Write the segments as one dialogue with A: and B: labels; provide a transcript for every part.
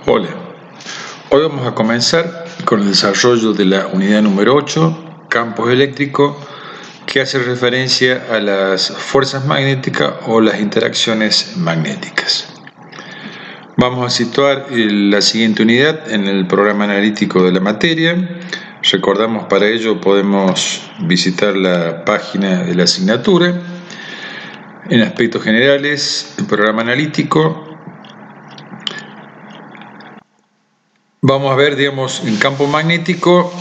A: Hola, hoy vamos a comenzar con el desarrollo de la unidad número 8, campos eléctricos, que hace referencia a las fuerzas magnéticas o las interacciones magnéticas. Vamos a situar la siguiente unidad en el programa analítico de la materia. Recordamos, para ello podemos visitar la página de la asignatura. En aspectos generales, el programa analítico. Vamos a ver, en campo magnético,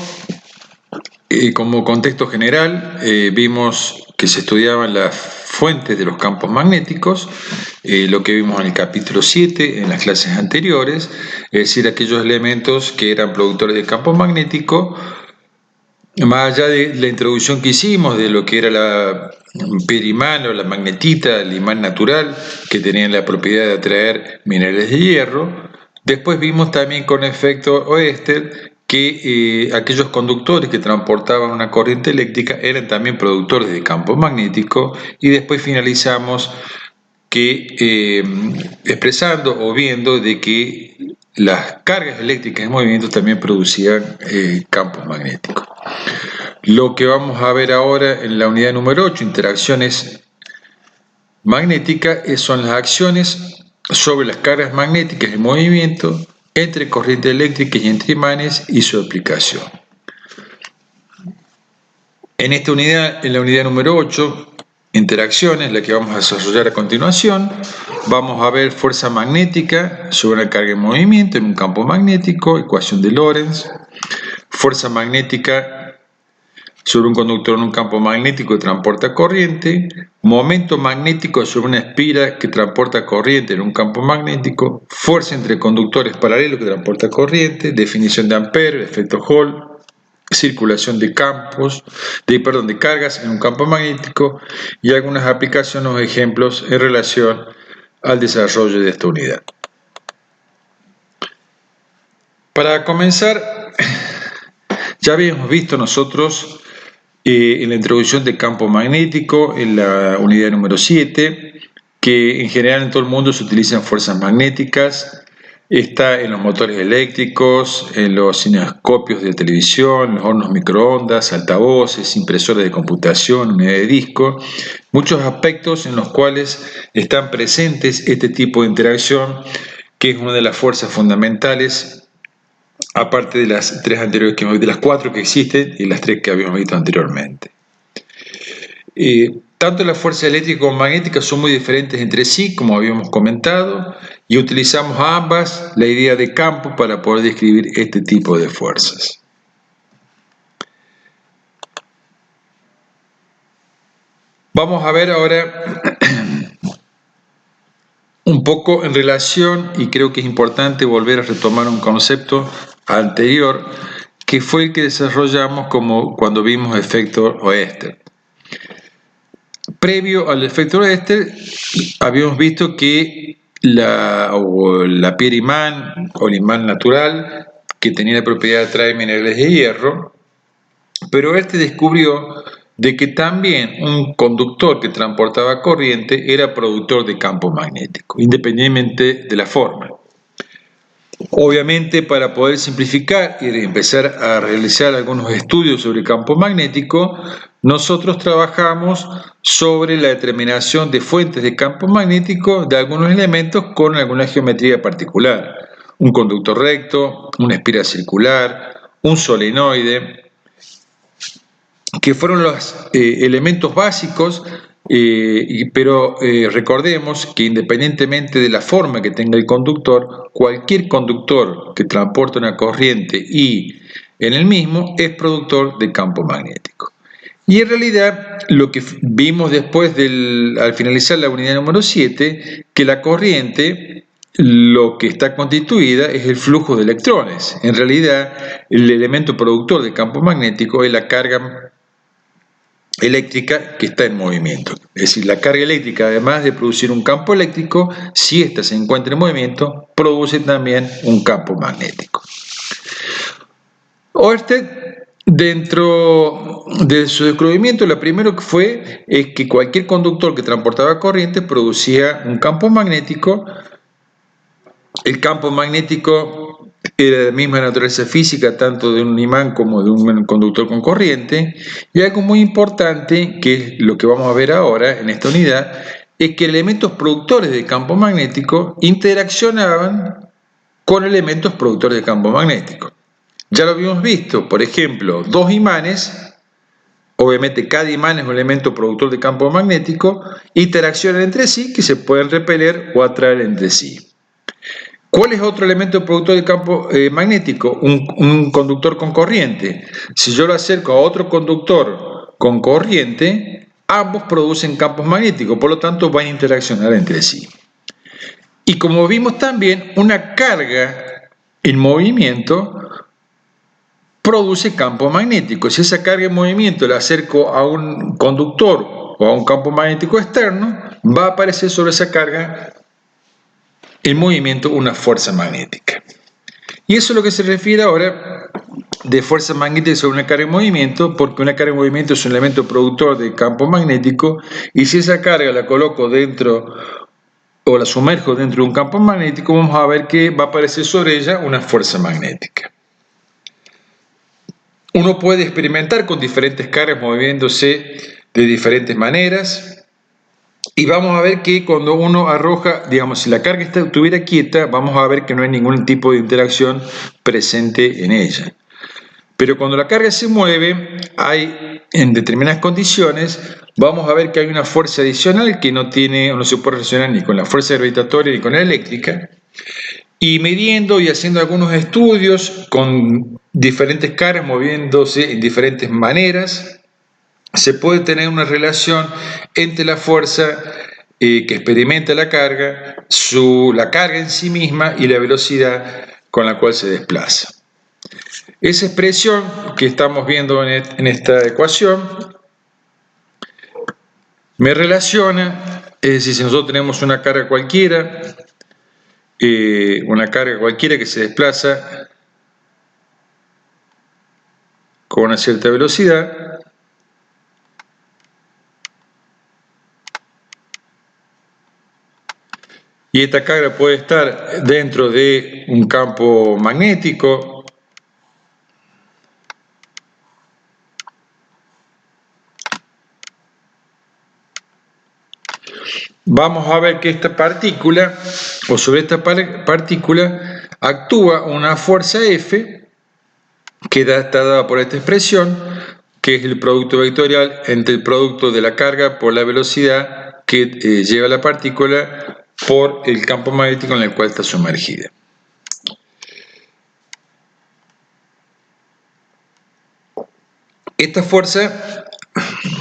A: como contexto general, vimos que se estudiaban las fuentes de los campos magnéticos, lo que vimos en el capítulo 7, en las clases anteriores, es decir, aquellos elementos que eran productores de campo magnético, más allá de la introducción que hicimos de lo que era la pirimán o la magnetita, el imán natural, que tenían la propiedad de atraer minerales de hierro. Después vimos también con efecto Oester que aquellos conductores que transportaban una corriente eléctrica eran también productores de campo magnético, y después finalizamos que expresando o viendo de que las cargas eléctricas en movimiento también producían campos magnéticos. Lo que vamos a ver ahora en la unidad número 8, interacciones magnéticas, son las acciones sobre las cargas magnéticas en movimiento entre corrientes eléctricas y entre imanes y su aplicación. En esta unidad, en la unidad número 8, interacciones, la que vamos a desarrollar a continuación, vamos a ver fuerza magnética sobre una carga en movimiento en un campo magnético, ecuación de Lorentz, fuerza magnética sobre un conductor en un campo magnético que transporta corriente, momento magnético sobre una espira que transporta corriente en un campo magnético, fuerza entre conductores paralelos que transporta corriente, definición de Ampère, efecto Hall, circulación de de cargas en un campo magnético, y algunas aplicaciones o ejemplos en relación al desarrollo de esta unidad. Para comenzar, ya habíamos visto nosotros en la introducción de campo magnético, en la unidad número 7, que en general en todo el mundo se utilizan fuerzas magnéticas. Está en los motores eléctricos, en los cinemascopios de televisión, los hornos microondas, altavoces, impresoras de computación, unidades de disco, muchos aspectos en los cuales están presentes este tipo de interacción, que es una de las fuerzas fundamentales, aparte de las tres anteriores que hemos visto, de las cuatro que existen y las tres que habíamos visto anteriormente. Tanto la fuerza eléctrica como magnética son muy diferentes entre sí, como habíamos comentado, y utilizamos ambas la idea de campo para poder describir este tipo de fuerzas. Vamos a ver ahora un poco en relación, y creo que es importante volver a retomar un concepto anterior, que fue el que desarrollamos cuando vimos efecto Oester. Previo al efecto Oester, habíamos visto que la piedra imán o el imán natural, que tenía la propiedad de atraer minerales de hierro, pero Oester descubrió de que también un conductor que transportaba corriente era productor de campo magnético, independientemente de la forma. Obviamente, para poder simplificar y empezar a realizar algunos estudios sobre el campo magnético, nosotros trabajamos sobre la determinación de fuentes de campo magnético de algunos elementos con alguna geometría particular. Un conductor recto, una espira circular, un solenoide, que fueron los elementos básicos, pero recordemos que independientemente de la forma que tenga el conductor, cualquier conductor que transporte una corriente y en el mismo es productor de campo magnético. Y en realidad lo que vimos después al finalizar la unidad número 7, que la corriente, lo que está constituida es el flujo de electrones. En realidad el elemento productor de campo magnético es la carga eléctrica que está en movimiento. Es decir, la carga eléctrica, además de producir un campo eléctrico, si ésta se encuentra en movimiento, produce también un campo magnético. Oersted, dentro de su descubrimiento, lo primero que fue es que cualquier conductor que transportaba corriente producía un campo magnético el campo magnético era de la misma naturaleza física, tanto de un imán como de un conductor con corriente, y algo muy importante, que es lo que vamos a ver ahora en esta unidad, es que elementos productores de campo magnético interaccionaban con elementos productores de campo magnético. Ya lo habíamos visto, por ejemplo, dos imanes, obviamente cada imán es un elemento productor de campo magnético, interaccionan entre sí que se pueden repeler o atraer entre sí. ¿Cuál es otro elemento productor de campo magnético? Un conductor con corriente. Si yo lo acerco a otro conductor con corriente, ambos producen campos magnéticos, por lo tanto van a interaccionar entre sí. Y como vimos también, una carga en movimiento produce campo magnético. Si esa carga en movimiento la acerco a un conductor o a un campo magnético externo, va a aparecer sobre esa carga en movimiento una fuerza magnética. Y eso es lo que se refiere ahora de fuerza magnética sobre una carga en movimiento, porque una carga en movimiento es un elemento productor de campo magnético, y si esa carga la coloco dentro o la sumerjo dentro de un campo magnético, vamos a ver que va a aparecer sobre ella una fuerza magnética. Uno puede experimentar con diferentes cargas moviéndose de diferentes maneras, y vamos a ver que cuando uno arroja, digamos, si la carga estuviera quieta, vamos a ver que no hay ningún tipo de interacción presente en ella. Pero cuando la carga se mueve, hay, en determinadas condiciones, vamos a ver que hay una fuerza adicional que no se puede relacionar ni con la fuerza gravitatoria ni con la eléctrica. Y midiendo y haciendo algunos estudios con diferentes cargas moviéndose en diferentes maneras, se puede tener una relación entre la fuerza que experimenta la carga en sí misma y la velocidad con la cual se desplaza. Esa expresión que estamos viendo en esta ecuación me relaciona, es decir, si nosotros tenemos una carga cualquiera que se desplaza con una cierta velocidad, y esta carga puede estar dentro de un campo magnético, vamos a ver que esta partícula, o sobre esta partícula, actúa una fuerza F, que está dada por esta expresión, que es el producto vectorial entre el producto de la carga por la velocidad que lleva la partícula por el campo magnético en el cual está sumergida. Esta fuerza,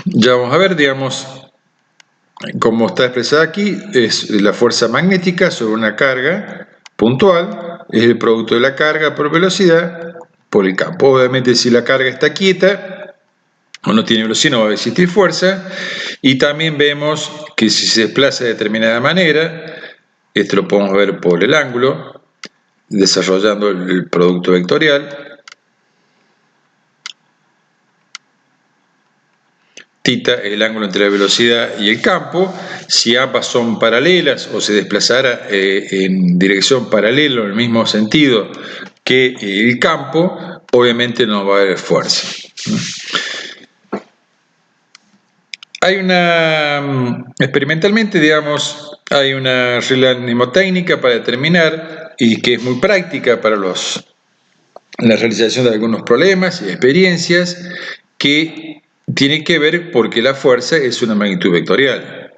A: ya vamos a ver, digamos, como está expresada aquí, es la fuerza magnética sobre una carga puntual, es el producto de la carga por velocidad por el campo. Obviamente, si la carga está quieta o no tiene velocidad, no va a existir fuerza. Y también vemos que si se desplaza de determinada manera, esto lo podemos ver por el ángulo, desarrollando el producto vectorial. Θ es el ángulo entre la velocidad y el campo. Si ambas son paralelas o se desplazara en dirección paralela o en el mismo sentido que el campo, obviamente no va a haber fuerza. Hay experimentalmente, digamos, hay una regla mnemotécnica para determinar y que es muy práctica para la realización de algunos problemas y experiencias, que tiene que ver porque la fuerza es una magnitud vectorial.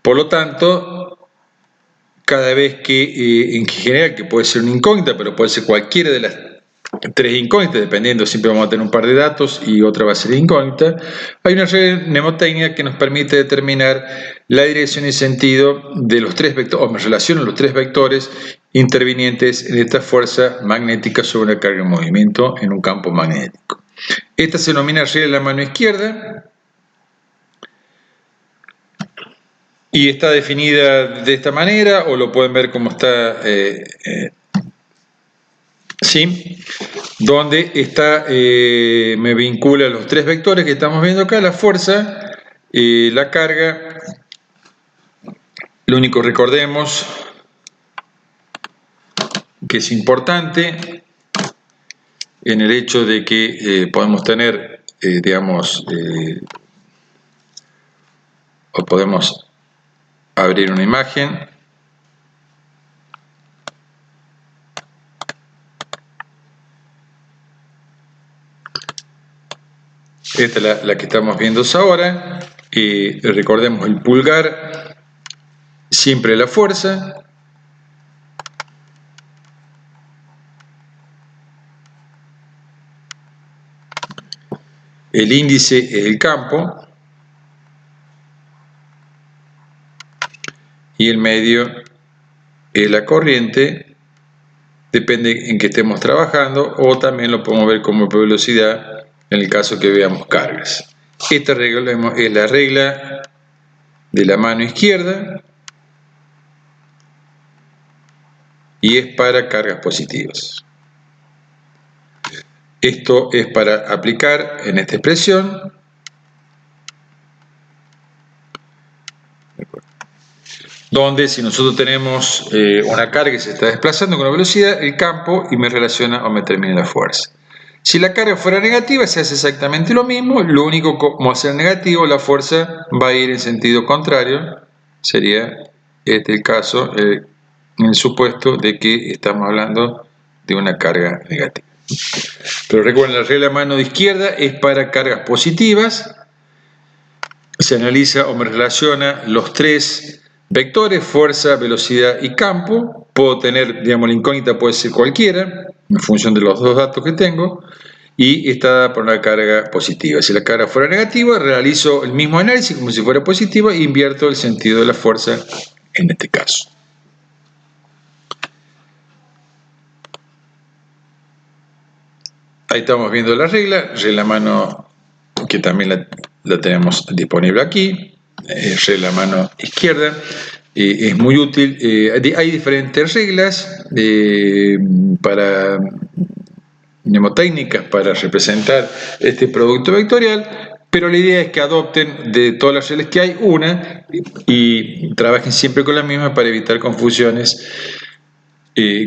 A: Por lo tanto, cada vez que, en general, que puede ser una incógnita, pero puede ser cualquiera de las tres incógnitas, dependiendo, siempre vamos a tener un par de datos y otra va a ser incógnita, hay una regla mnemotécnica que nos permite determinar la dirección y sentido de los tres vectores, o me relaciono los tres vectores intervinientes en esta fuerza magnética sobre una carga en movimiento en un campo magnético. Esta se denomina regla de la mano izquierda y está definida de esta manera, o lo pueden ver como está, ¿sí? Donde está, me vincula los tres vectores que estamos viendo acá, la fuerza, la carga. Lo único, recordemos que es importante en el hecho de que podemos tener, o podemos abrir una imagen. Esta es la que estamos viendo ahora. Recordemos el pulgar, siempre la fuerza. El índice es el campo. Y el medio es la corriente. Depende en que estemos trabajando, o también lo podemos ver como velocidad en el caso que veamos cargas. Esta regla es la regla de la mano izquierda y es para cargas positivas. Esto es para aplicar en esta expresión donde si nosotros tenemos una carga que se está desplazando con una velocidad, el campo y me relaciona o me termina la fuerza. Si la carga fuera negativa, se hace exactamente lo mismo, lo único como al ser negativo, la fuerza va a ir en sentido contrario, sería este el caso, en el supuesto de que estamos hablando de una carga negativa. Pero recuerden, la regla de mano de izquierda es para cargas positivas, se analiza o me relaciona los tres vectores, fuerza, velocidad y campo. Puedo tener, la incógnita puede ser cualquiera, en función de los dos datos que tengo, y está dada por una carga positiva. Si la carga fuera negativa, realizo el mismo análisis como si fuera positiva e invierto el sentido de la fuerza en este caso. Ahí estamos viendo la regla mano que también la tenemos disponible aquí, regla mano izquierda. Es muy útil. Hay diferentes reglas para mnemotécnicas para representar este producto vectorial, pero la idea es que adopten de todas las reglas que hay una y trabajen siempre con la misma para evitar confusiones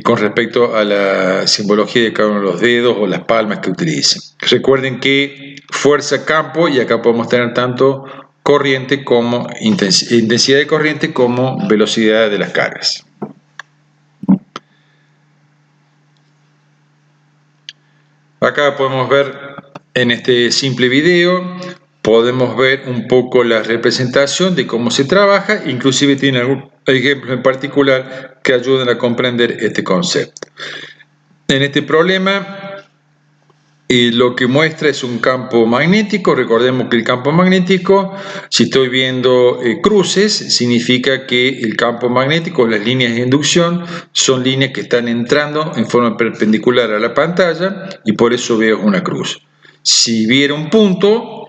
A: con respecto a la simbología de cada uno de los dedos o las palmas que utilicen. Recuerden que fuerza, campo, y acá podemos tener tanto corriente como intensidad de corriente como velocidad de las cargas. Acá podemos ver en este simple video, podemos ver un poco la representación de cómo se trabaja, inclusive tiene algún ejemplo en particular que ayudan a comprender este concepto. En este problema, lo que muestra es un campo magnético. Recordemos que el campo magnético, si estoy viendo cruces, significa que el campo magnético, las líneas de inducción, son líneas que están entrando en forma perpendicular a la pantalla y por eso veo una cruz. Si viera un punto,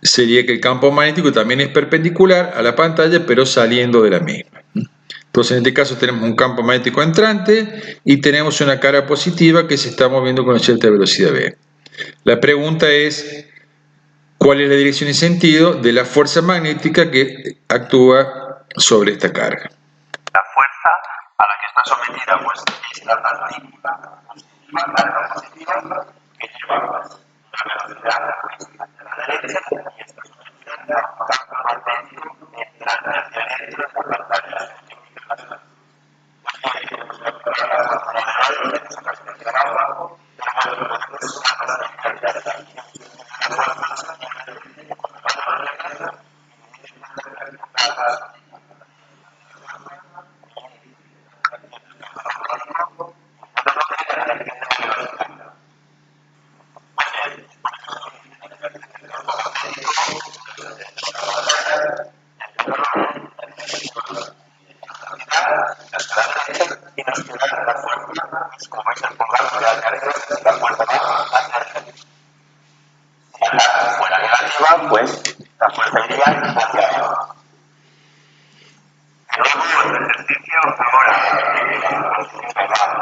A: sería que el campo magnético también es perpendicular a la pantalla, pero saliendo de la misma. Entonces, en este caso tenemos un campo magnético entrante y tenemos una carga positiva que se está moviendo con una cierta velocidad v. La pregunta es, ¿cuál es la dirección y sentido de la fuerza magnética que actúa sobre esta carga?
B: La fuerza a la que está sometida pues, esta partícula positiva, carga positiva, que lleva una velocidad hacia la derecha y está sometida a un campo magnético entrante hacia adentro de la pantalla. Pues la fuerza iría hacia arriba. Luego el ejercicio ahora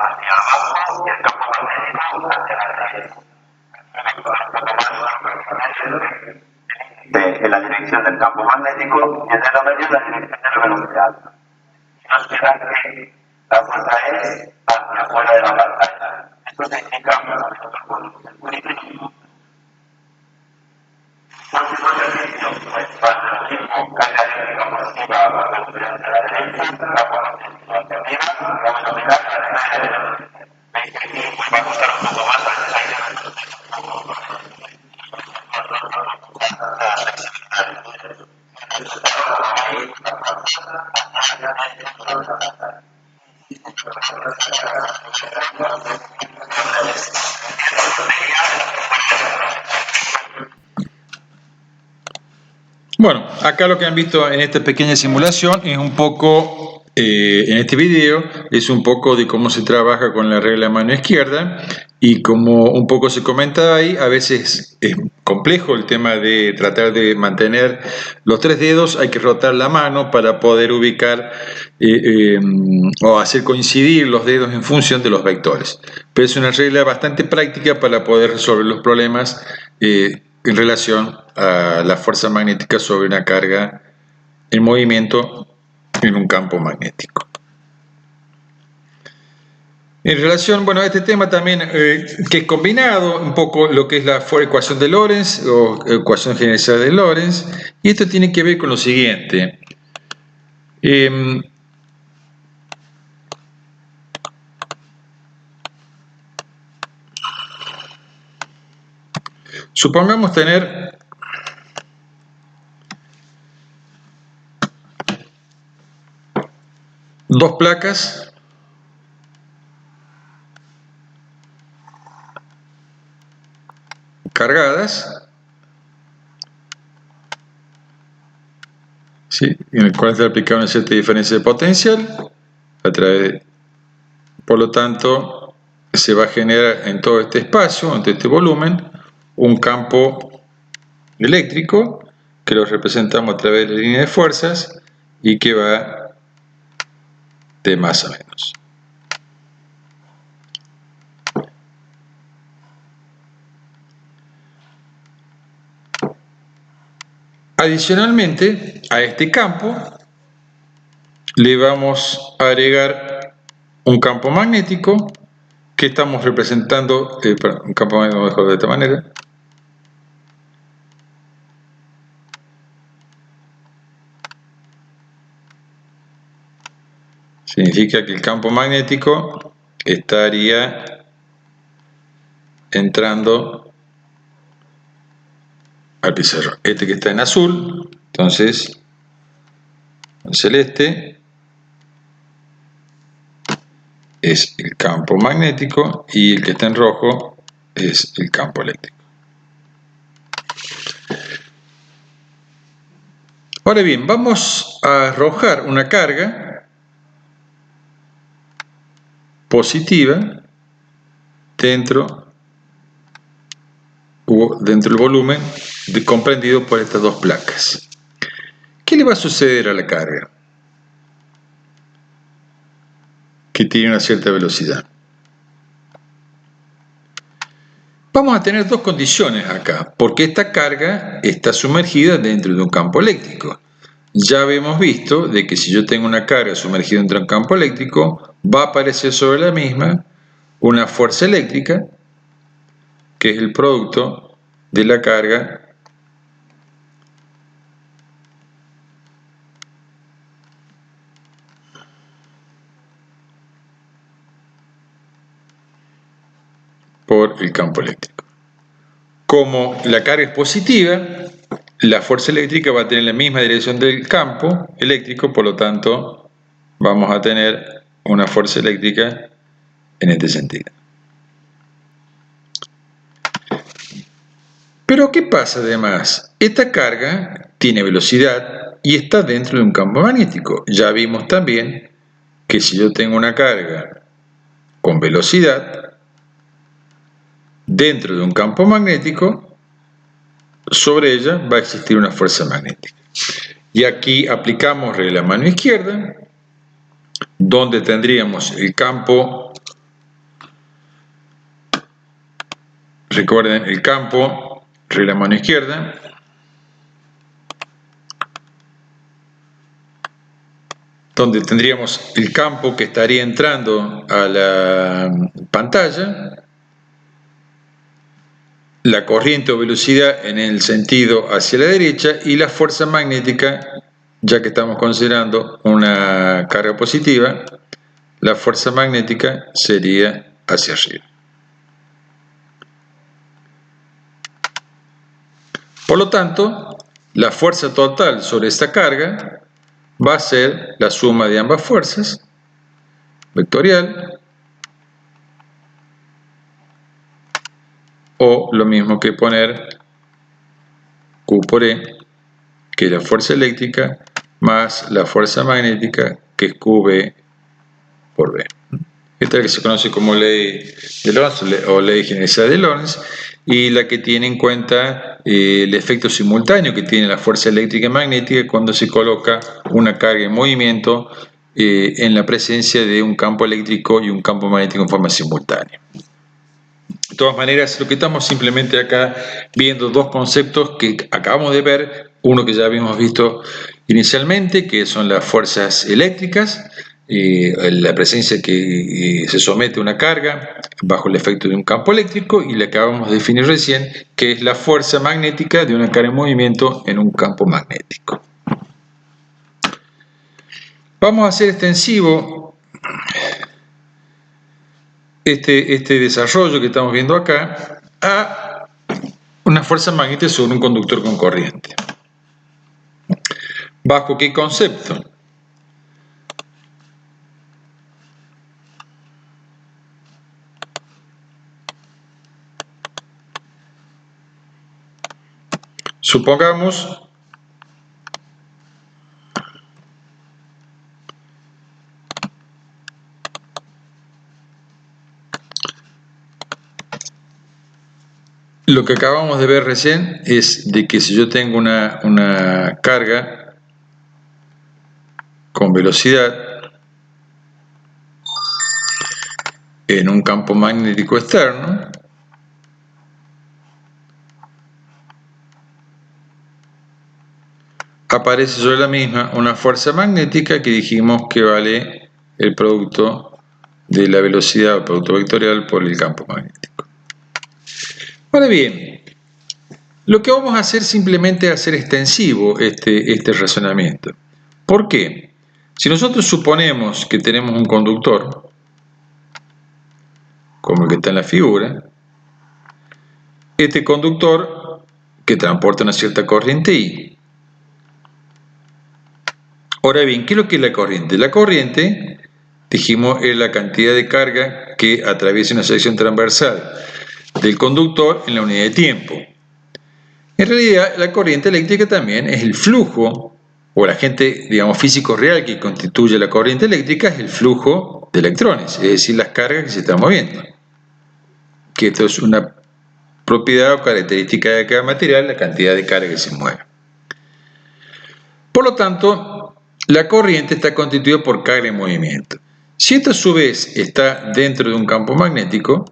B: hacia abajo y el campo magnético hacia la derecha. En la dirección del campo magnético y en el medio la dirección de la velocidad. Nos queda que la fuerza es hacia afuera de la pantalla. Esto significa un movimiento del currículum. Próximo ejercicio, pues para lo mismo, carga eléctrica positiva para la velocidad hacia la derecha, campo magnético hacia arriba, vamos a aplicar la regla de velocidad. Veis que aquí pues va a costar un poco más, a veces hay que la flexibilidad.
A: Bueno, acá lo que han visto en esta pequeña simulación es un poco, en este video, es un poco de cómo se trabaja con la regla mano izquierda y como un poco se comenta ahí, a veces es complejo el tema de tratar de mantener los tres dedos, hay que rotar la mano para poder ubicar o hacer coincidir los dedos en función de los vectores. Pero es una regla bastante práctica para poder resolver los problemas en relación a la fuerza magnética sobre una carga en movimiento en un campo magnético. En relación, bueno, a este tema también, que es combinado un poco lo que es la ecuación de Lorentz o ecuación generalizada de Lorentz, y esto tiene que ver con lo siguiente. Supongamos tener dos placas cargadas, ¿sí?, en el cual se aplica una cierta diferencia de potencial a través, por lo tanto, se va a generar en todo este espacio, en todo este volumen, un campo eléctrico que lo representamos a través de la línea de fuerzas y que va de más a menos. Adicionalmente a este campo le vamos a agregar un campo magnético que estamos representando, un campo magnético mejor de esta manera. Significa que el campo magnético estaría entrando al pizarrón. Este que está en azul, entonces en celeste es el campo magnético y el que está en rojo es el campo eléctrico. Ahora bien, vamos a arrojar una carga positiva dentro del volumen comprendido por estas dos placas. ¿Qué le va a suceder a la carga? Que tiene una cierta velocidad. Vamos a tener dos condiciones acá, porque esta carga está sumergida dentro de un campo eléctrico. Ya habíamos visto de que si yo tengo una carga sumergida dentro de un campo eléctrico, va a aparecer sobre la misma una fuerza eléctrica, que es el producto de la carga por el campo eléctrico. Como la carga es positiva, la fuerza eléctrica va a tener la misma dirección del campo eléctrico, por lo tanto vamos a tener una fuerza eléctrica en este sentido. Pero ¿qué pasa además? Esta carga tiene velocidad y está dentro de un campo magnético. Ya vimos también que si yo tengo una carga con velocidad dentro de un campo magnético, sobre ella va a existir una fuerza magnética. Y aquí aplicamos regla mano izquierda, donde tendríamos el campo, recuerden el campo, regla mano izquierda, donde tendríamos el campo que estaría entrando a la pantalla, la corriente o velocidad en el sentido hacia la derecha y la fuerza magnética, ya que estamos considerando una carga positiva, la fuerza magnética sería hacia arriba. Por lo tanto, la fuerza total sobre esta carga va a ser la suma de ambas fuerzas, vectorial, o lo mismo que poner Q por E, que es la fuerza eléctrica, más la fuerza magnética, que es QB por B. Esta es la que se conoce como ley de Lorentz o ley generalizada de Lorentz, y la que tiene en cuenta el efecto simultáneo que tiene la fuerza eléctrica y magnética cuando se coloca una carga en movimiento en la presencia de un campo eléctrico y un campo magnético en forma simultánea. De todas maneras, lo que estamos simplemente acá viendo dos conceptos que acabamos de ver, uno que ya habíamos visto inicialmente, que son las fuerzas eléctricas, la presencia que se somete a una carga bajo el efecto de un campo eléctrico, y la que acabamos de definir recién, que es la fuerza magnética de una carga en movimiento en un campo magnético. Vamos a hacer extensivo este desarrollo que estamos viendo acá a una fuerza magnética sobre un conductor con corriente. ¿Bajo qué concepto? Supongamos lo que acabamos de ver recién es de que si yo tengo una carga con velocidad en un campo magnético externo, aparece sobre la misma una fuerza magnética que dijimos que vale el producto de la velocidad o producto vectorial por el campo magnético. Ahora bien, lo que vamos a hacer simplemente es hacer extensivo este razonamiento. ¿Por qué? Si nosotros suponemos que tenemos un conductor, como el que está en la figura, este conductor que transporta una cierta corriente I. Ahora bien, ¿qué es lo que es la corriente? La corriente, dijimos, es la cantidad de carga que atraviesa una sección transversal del conductor en la unidad de tiempo. En realidad, la corriente eléctrica también es el flujo, o el agente, digamos, físico real que constituye la corriente eléctrica es el flujo de electrones, es decir, las cargas que se están moviendo. Que esto es una propiedad o característica de cada material, la cantidad de carga que se mueve. Por lo tanto, la corriente está constituida por carga en movimiento. Si esto a su vez está dentro de un campo magnético,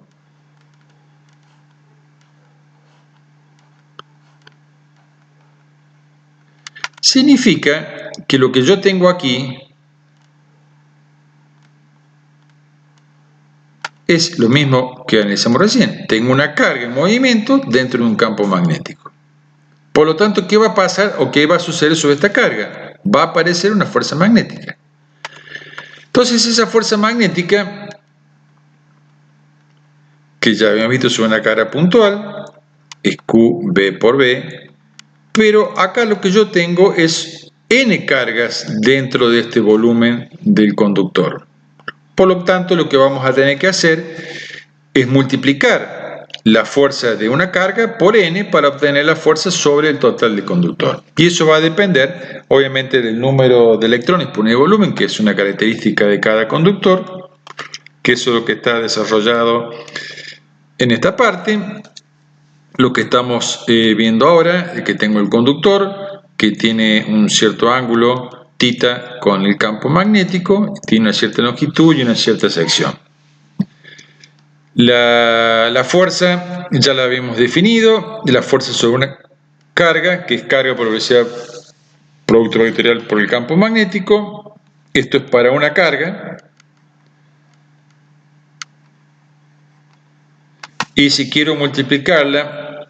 A: significa que lo que yo tengo aquí es lo mismo que analizamos recién. Tengo una carga en movimiento dentro de un campo magnético. Por lo tanto, ¿qué va a pasar o qué va a suceder sobre esta carga? Va a aparecer una fuerza magnética. Entonces, esa fuerza magnética, que ya habíamos visto sobre una carga puntual, es QB por B, pero acá lo que yo tengo es N cargas dentro de este volumen del conductor. Por lo tanto, lo que vamos a tener que hacer es multiplicar la fuerza de una carga por N para obtener la fuerza sobre el total del conductor. Y eso va a depender, obviamente, del número de electrones por unidad de volumen, que es una característica de cada conductor, que eso es lo que está desarrollado en esta parte. Lo que estamos viendo ahora es que tengo el conductor que tiene un cierto ángulo θ con el campo magnético, tiene una cierta longitud y una cierta sección. La fuerza ya la habíamos definido, la fuerza sobre una carga, que es carga por velocidad producto vectorial por el campo magnético, Esto es para una carga. Y si quiero multiplicarla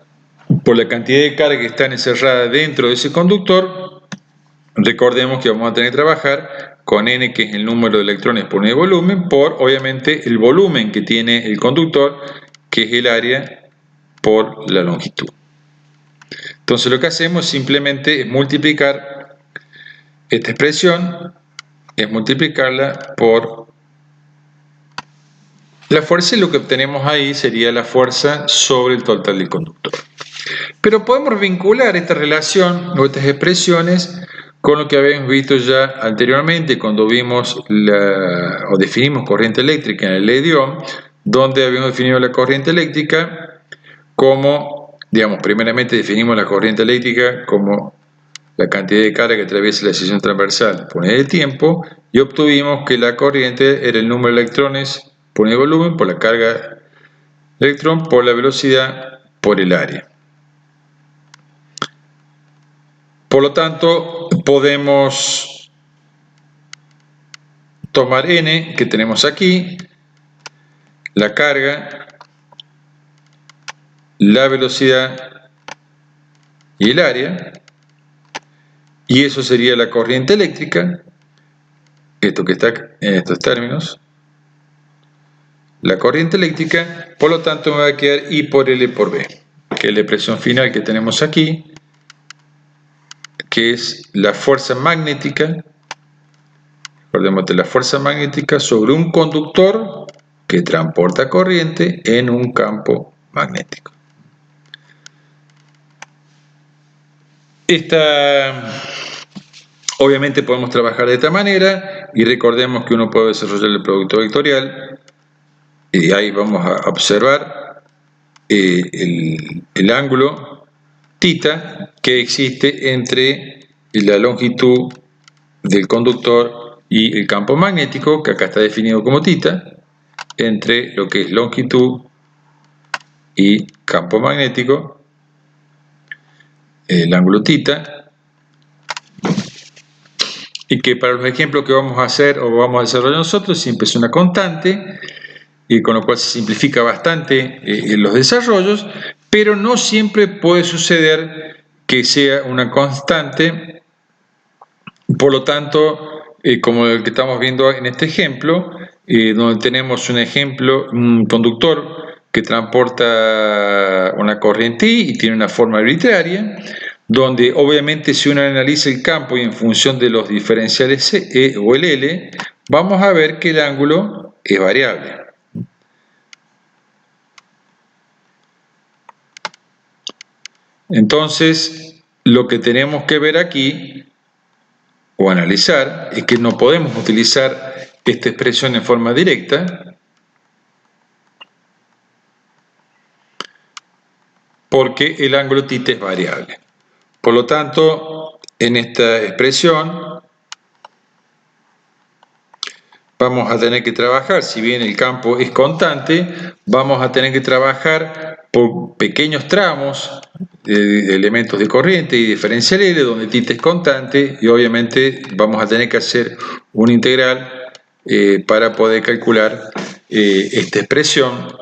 A: por la cantidad de carga que está encerrada dentro de ese conductor, recordemos que vamos a tener que trabajar con n, que es el número de electrones por unidad de volumen, por obviamente el volumen que tiene el conductor, que es el área por la longitud. Entonces lo que hacemos simplemente es multiplicar esta expresión, es multiplicarla por la fuerza, y lo que obtenemos ahí sería la fuerza sobre el total del conductor. Pero podemos vincular esta relación o estas expresiones con lo que habíamos visto ya anteriormente cuando vimos o definimos corriente eléctrica en el ley de Ohm, donde habíamos definido la corriente eléctrica como, digamos, primeramente definimos la corriente eléctrica como la cantidad de carga que atraviesa la sección transversal por unidad de tiempo, y obtuvimos que la corriente era el número de electrones por unidad de volumen por la carga electrón por la velocidad por el área. Por lo tanto, podemos tomar n, que tenemos aquí, la carga, la velocidad y el área, y eso sería la corriente eléctrica, esto que está en estos términos, la corriente eléctrica. Por lo tanto me va a quedar I por L por B, que es la expresión final que tenemos aquí, que es la fuerza magnética, recordemos, la fuerza magnética sobre un conductor que transporta corriente en un campo magnético. Obviamente podemos trabajar de esta manera, y recordemos que uno puede desarrollar el producto vectorial, y ahí vamos a observar el ángulo θ que existe entre la longitud del conductor y el campo magnético, que acá está definido como θ, entre lo que es longitud y campo magnético, el ángulo θ, y que para los ejemplos que vamos a hacer o vamos a desarrollar nosotros siempre es una constante, y con lo cual se simplifica bastante los desarrollos, pero no siempre puede suceder que sea una constante. Por lo tanto, como el que estamos viendo en este ejemplo, donde tenemos un ejemplo, un conductor que transporta una corriente I y tiene una forma arbitraria, donde obviamente si uno analiza el campo y en función de los diferenciales E o el L, vamos a ver que el ángulo es variable. Entonces, lo que tenemos que ver aquí o analizar es que no podemos utilizar esta expresión en forma directa, porque el ángulo θ es variable. Por lo tanto, en esta expresión vamos a tener que trabajar, si bien el campo es constante, vamos a tener que trabajar por pequeños tramos de elementos de corriente y diferencial L, donde θ es constante, y obviamente vamos a tener que hacer un integral para poder calcular esta expresión,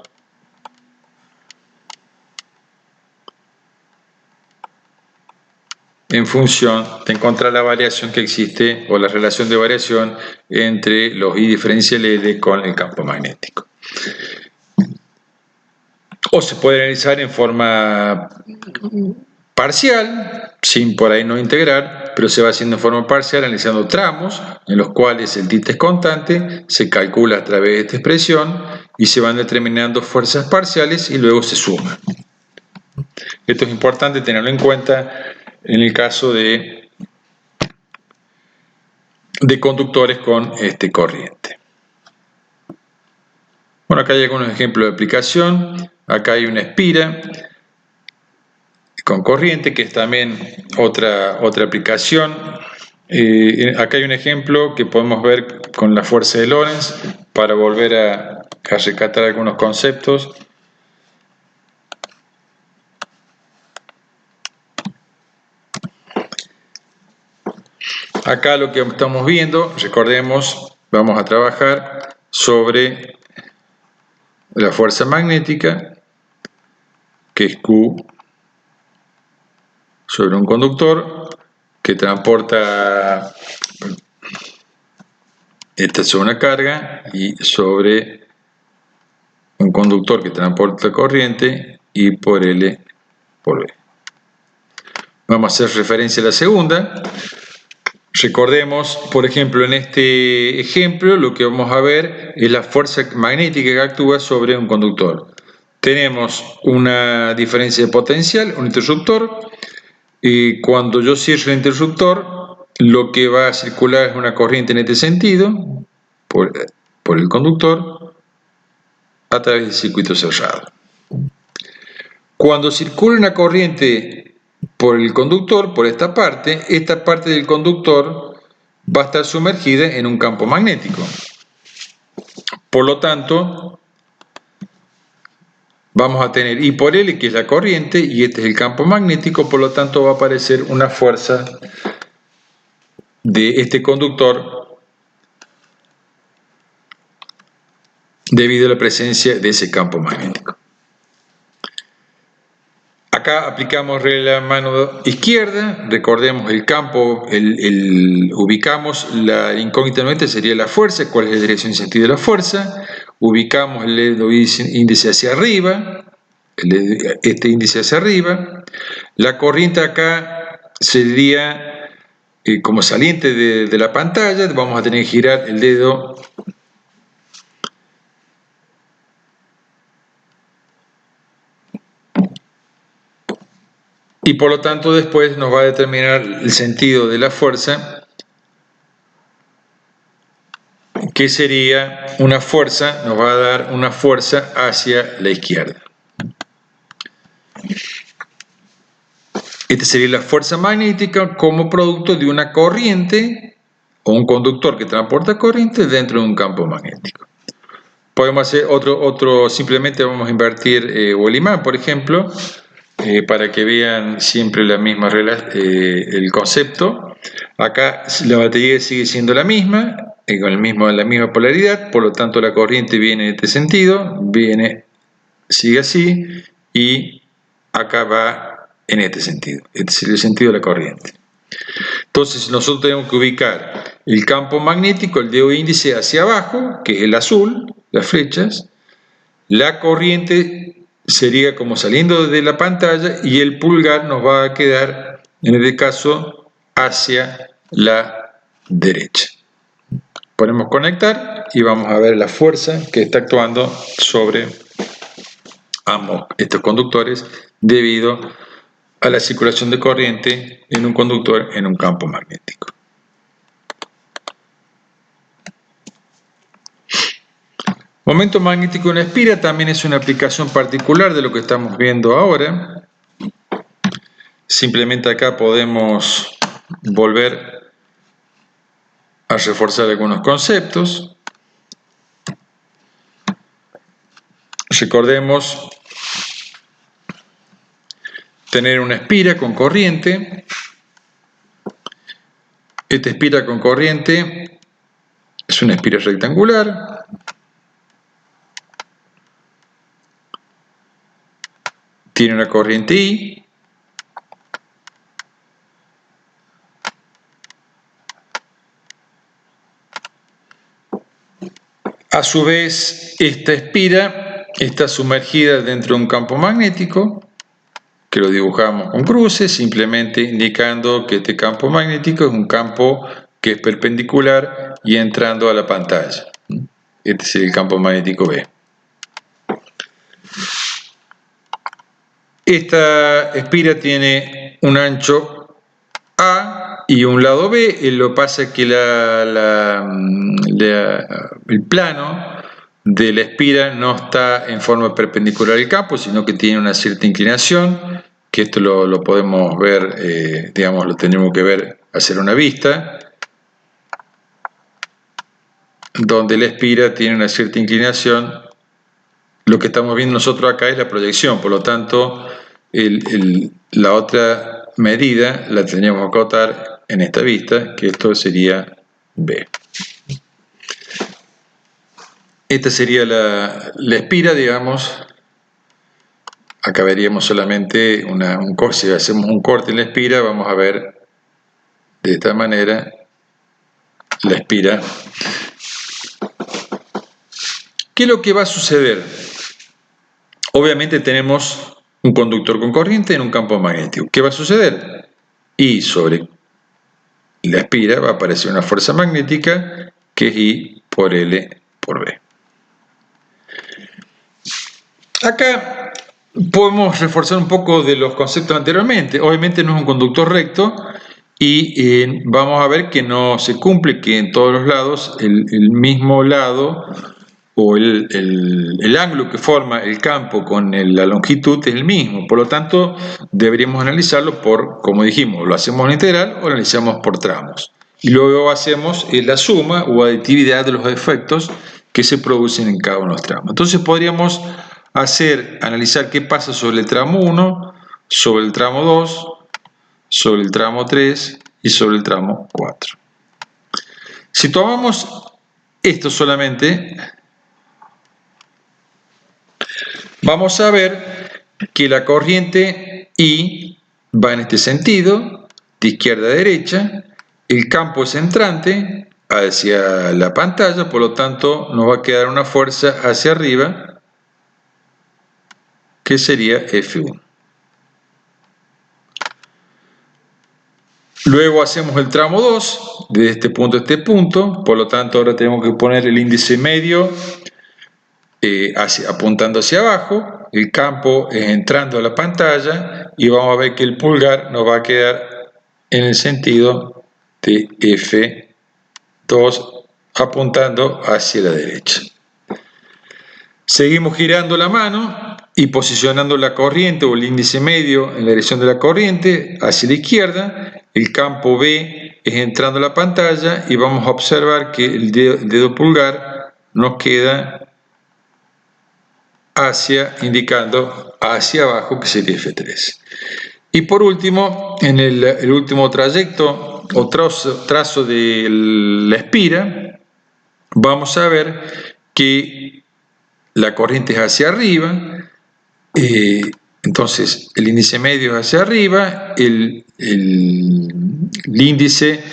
A: en función de encontrar la variación que existe o la relación de variación entre los I diferencial L con el campo magnético. O se puede analizar en forma parcial, sin por ahí no integrar, pero se va haciendo en forma parcial analizando tramos en los cuales el θ es constante, se calcula a través de esta expresión y se van determinando fuerzas parciales y luego se suman. Esto es importante tenerlo en cuenta en el caso de conductores con corriente. Bueno, acá hay algunos ejemplos de aplicación. Acá hay una espira con corriente, que es también otra aplicación. Acá hay un ejemplo que podemos ver con la fuerza de Lorentz para volver a rescatar algunos conceptos. Acá lo que estamos viendo, recordemos, vamos a trabajar sobre la fuerza magnética, que es Q sobre un conductor que transporta, esta es una carga, y sobre un conductor que transporta corriente, I por L por B. Vamos a hacer referencia a la segunda. Recordemos, por ejemplo, en este ejemplo lo que vamos a ver es la fuerza magnética que actúa sobre un conductor. Tenemos una diferencia de potencial, un interruptor, y cuando yo cierro el interruptor, lo que va a circular es una corriente en este sentido, por el conductor, a través del circuito cerrado. Cuando circula una corriente por el conductor, por esta parte del conductor va a estar sumergida en un campo magnético. Por lo tanto, vamos a tener I por L, que es la corriente, y este es el campo magnético, por lo tanto va a aparecer una fuerza de este conductor debido a la presencia de ese campo magnético. Acá aplicamos regla mano izquierda, recordemos el campo, ubicamos la incógnita nuevamente sería la fuerza, cuál es la dirección y sentido de la fuerza, ubicamos el dedo índice hacia arriba, este índice hacia arriba, la corriente acá sería como saliente de la pantalla, vamos a tener que girar el dedo y por lo tanto después nos va a determinar el sentido de la fuerza, que sería una fuerza, nos va a dar una fuerza hacia la izquierda. Esta sería la fuerza magnética como producto de una corriente o un conductor que transporta corriente dentro de un campo magnético. Podemos hacer simplemente vamos a invertir el imán, por ejemplo, para que vean siempre la misma regla, el concepto. Acá la batería sigue siendo la misma, con la misma polaridad, por lo tanto la corriente viene en este sentido, sigue así, y acá va en este sentido. Este es el sentido de la corriente. Entonces nosotros tenemos que ubicar el campo magnético, el dedo índice hacia abajo, que es el azul, las flechas, la corriente sería como saliendo de la pantalla y el pulgar nos va a quedar, en este caso, hacia la derecha. Ponemos conectar y vamos a ver la fuerza que está actuando sobre ambos estos conductores debido a la circulación de corriente en un conductor en un campo magnético. Momento magnético de una espira también es una aplicación particular de lo que estamos viendo ahora. Simplemente acá podemos volver a reforzar algunos conceptos. Recordemos tener una espira con corriente. Esta espira con corriente es una espira rectangular. Tiene una corriente I. A su vez, esta espira está sumergida dentro de un campo magnético, que lo dibujamos con cruces, simplemente indicando que este campo magnético es un campo que es perpendicular y entrando a la pantalla. Este es el campo magnético B. Esta espira tiene un ancho A y un lado B. Lo que pasa es que el plano de la espira no está en forma perpendicular al campo, sino que tiene una cierta inclinación, que esto lo podemos ver, digamos, lo tenemos que ver, hacer una vista, donde la espira tiene una cierta inclinación. Lo que estamos viendo nosotros acá es la proyección, por lo tanto, la otra medida la teníamos que acotar en esta vista, que esto sería B. Esta sería la espira, digamos. Acá veríamos solamente si hacemos un corte en la espira, vamos a ver de esta manera la espira. ¿Qué es lo que va a suceder? Obviamente tenemos un conductor con corriente en un campo magnético. ¿Qué va a suceder? Y sobre la espira va a aparecer una fuerza magnética que es I por L por B. Acá podemos reforzar un poco de los conceptos anteriormente. Obviamente no es un conductor recto y vamos a ver que no se cumple que en todos los lados el mismo lado o el ángulo que forma el campo con la longitud es el mismo. Por lo tanto, deberíamos analizarlo por, como dijimos, lo hacemos en integral o lo analizamos por tramos. Y luego hacemos la suma o aditividad de los efectos que se producen en cada uno de los tramos. Entonces podríamos analizar qué pasa sobre el tramo 1, sobre el tramo 2, sobre el tramo 3 y sobre el tramo 4. Si tomamos esto solamente, vamos a ver que la corriente I va en este sentido, de izquierda a derecha, el campo es entrante hacia la pantalla, por lo tanto nos va a quedar una fuerza hacia arriba, que sería F1. Luego hacemos el tramo 2, de este punto a este punto, por lo tanto ahora tenemos que poner el índice medio apuntando hacia abajo, el campo es entrando a la pantalla y vamos a ver que el pulgar nos va a quedar en el sentido de F2 apuntando hacia la derecha. Seguimos girando la mano y posicionando la corriente o el índice medio en la dirección de la corriente hacia la izquierda. El campo B es entrando a la pantalla y vamos a observar que el dedo pulgar nos queda indicando hacia abajo, que sería F3. Y por último, en el último trayecto o trazo de la espira, vamos a ver que la corriente es hacia arriba, entonces el índice medio es hacia arriba, el índice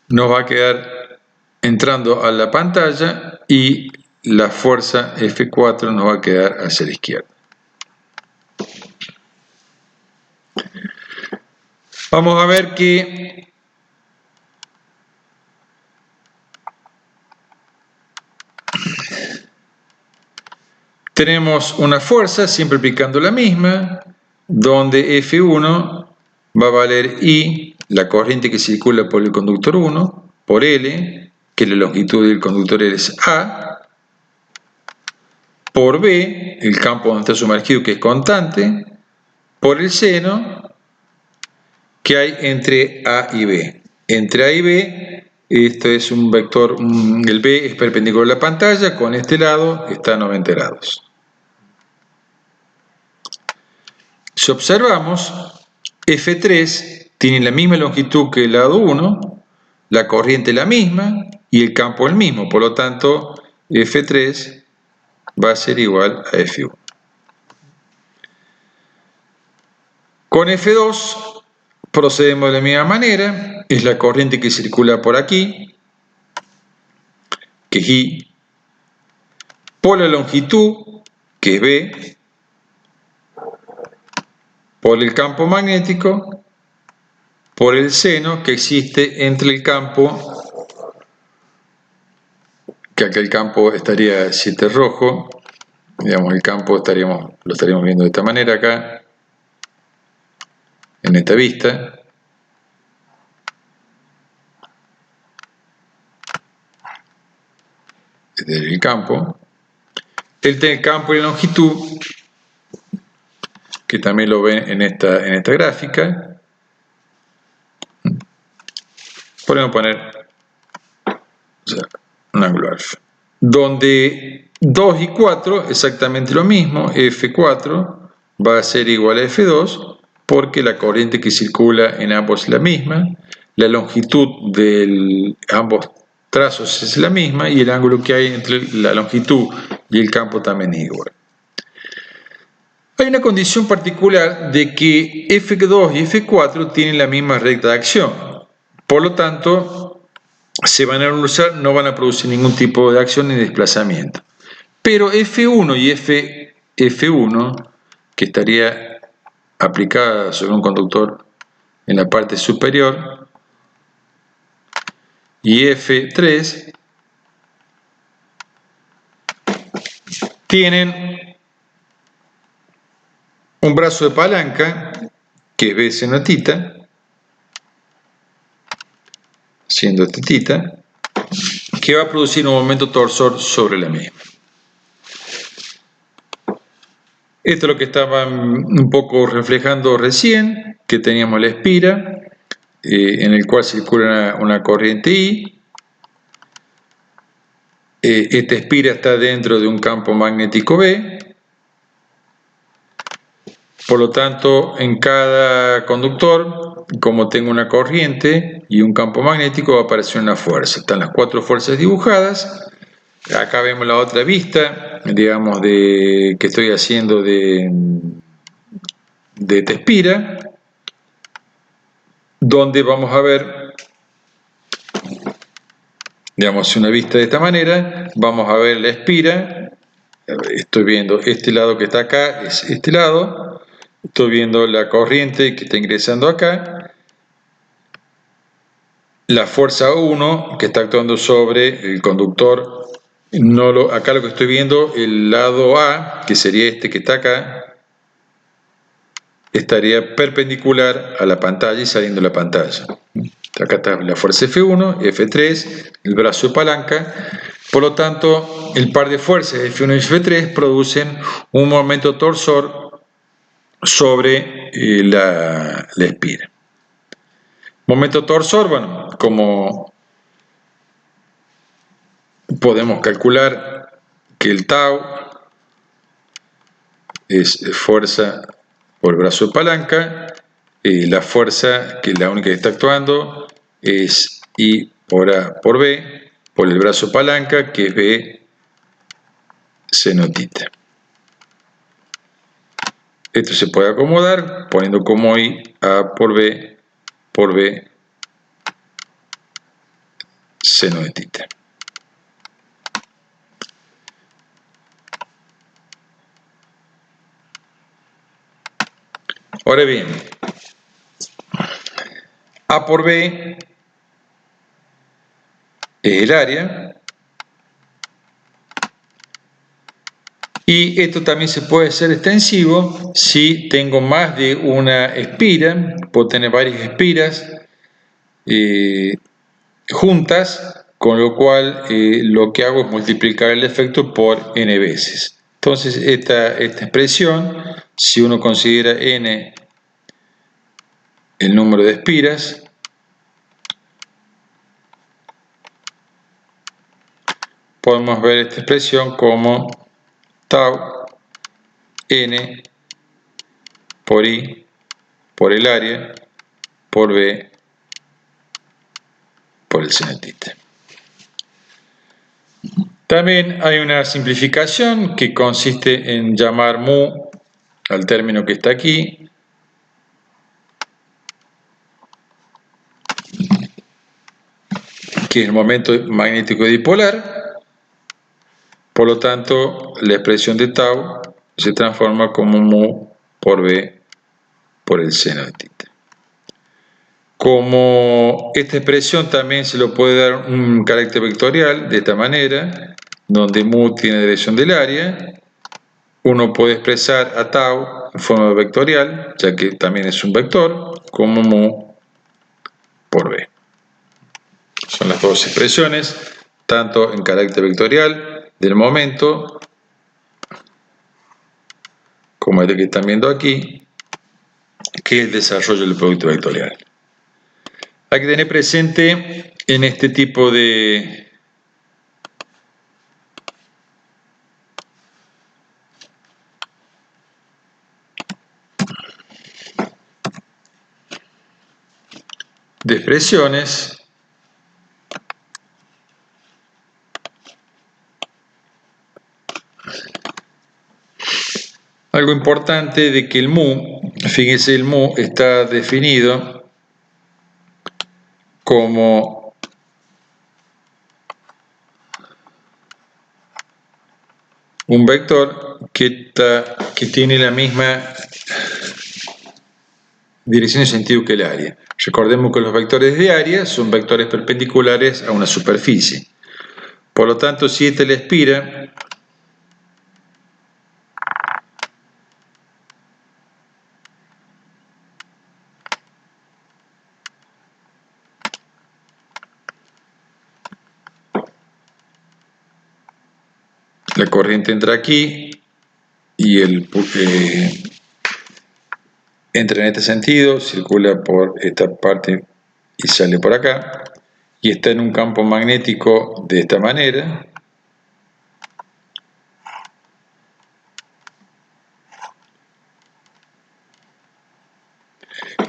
A: nos va a quedar entrando a la pantalla y la fuerza F4 nos va a quedar hacia la izquierda. Vamos a ver que tenemos una fuerza, siempre aplicando la misma, donde F1 va a valer I, la corriente que circula por el conductor 1, por L, que la longitud del conductor es A, por B, el campo donde está sumergido, que es constante, por el seno que hay entre A y B. Entre A y B, esto es un vector, el B es perpendicular a la pantalla, con este lado está a 90 grados. Si observamos, F3 tiene la misma longitud que el lado 1, la corriente la misma y el campo el mismo, por lo tanto F3 va a ser igual a F1. Con F2 procedemos de la misma manera, es la corriente que circula por aquí, que es I, por la longitud, que es B, por el campo magnético, por el seno que existe entre el campo, que acá el campo estaría, si este es rojo, digamos el campo lo estaríamos viendo de esta manera acá, en esta vista. Este es el campo. El campo y la longitud, que también lo ven en esta gráfica. Podemos poner un ángulo alfa. Donde 2 y 4, exactamente lo mismo, F4 va a ser igual a F2, porque la corriente que circula en ambos es la misma, la longitud de ambos trazos es la misma y el ángulo que hay entre la longitud y el campo también es igual. Hay una condición particular de que F2 y F4 tienen la misma recta de acción. Por lo tanto, se van a analizar, no van a producir ningún tipo de acción ni desplazamiento. Pero F1 y F1, que estaría aplicada sobre un conductor en la parte superior, y F3, tienen un brazo de palanca, que es B seno tita, siendo este tita, que va a producir un momento torsor sobre la misma. Esto es lo que estaba un poco reflejando recién, que teníamos la espira, en el cual circula una corriente I. Esta espira está dentro de un campo magnético B. Por lo tanto, en cada conductor, como tengo una corriente y un campo magnético, va a aparecer una fuerza. Están las 4 fuerzas dibujadas. Acá vemos la otra vista, digamos, que estoy haciendo de esta espira, donde vamos a ver, digamos, una vista de esta manera, vamos a ver la espira. Estoy viendo este lado que está acá, es este lado. Estoy viendo la corriente que está ingresando acá. La fuerza 1 que está actuando sobre el conductor. Acá lo que estoy viendo, el lado A, que sería este que está acá, estaría perpendicular a la pantalla y saliendo de la pantalla. Acá está la fuerza F1, F3, el brazo de palanca. Por lo tanto, el par de fuerzas F1 y F3 producen un momento torsor sobre la espira. Momento torsor, bueno, como podemos calcular que el tau es fuerza por brazo de palanca, la fuerza, que es la única que está actuando, es I por A por B, por el brazo de palanca, que es B seno tita. Esto se puede acomodar poniendo como I A por B seno de tita. Ahora bien, A por B es el área, y esto también se puede hacer extensivo si tengo más de una espira. Puedo tener varias espiras juntas, con lo cual lo que hago es multiplicar el efecto por n veces. Entonces esta expresión, si uno considera n el número de espiras, podemos ver esta expresión como tau n por I por el área por B por el seno tita. También hay una simplificación que consiste en llamar mu al término que está aquí, que es el momento magnético dipolar. Por lo tanto, la expresión de tau se transforma como mu por B por el seno de tita. Como esta expresión también se lo puede dar un carácter vectorial de esta manera, donde mu tiene dirección del área, uno puede expresar a tau en forma vectorial, ya que también es un vector, como mu por B. Son las dos expresiones, tanto en carácter vectorial del momento, como el que están viendo aquí, que es el desarrollo del producto vectorial. Hay que tener presente en este tipo de de expresiones algo importante de que el mu, fíjense, el mu está definido como un vector que tiene la misma dirección y sentido que el área. Recordemos que los vectores de área son vectores perpendiculares a una superficie. Por lo tanto, si esta le espira, la corriente entra aquí y entra en este sentido, circula por esta parte y sale por acá, y está en un campo magnético de esta manera.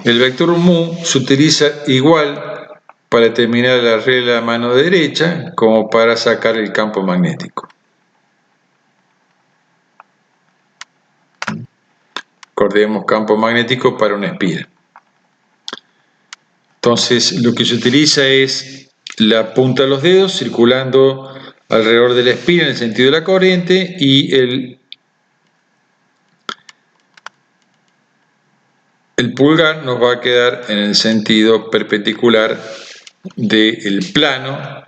A: El vector mu se utiliza igual para determinar la regla a mano derecha como para sacar el campo magnético. Recordemos campo magnético para una espira. Entonces lo que se utiliza es la punta de los dedos circulando alrededor de la espira en el sentido de la corriente y el pulgar nos va a quedar en el sentido perpendicular del plano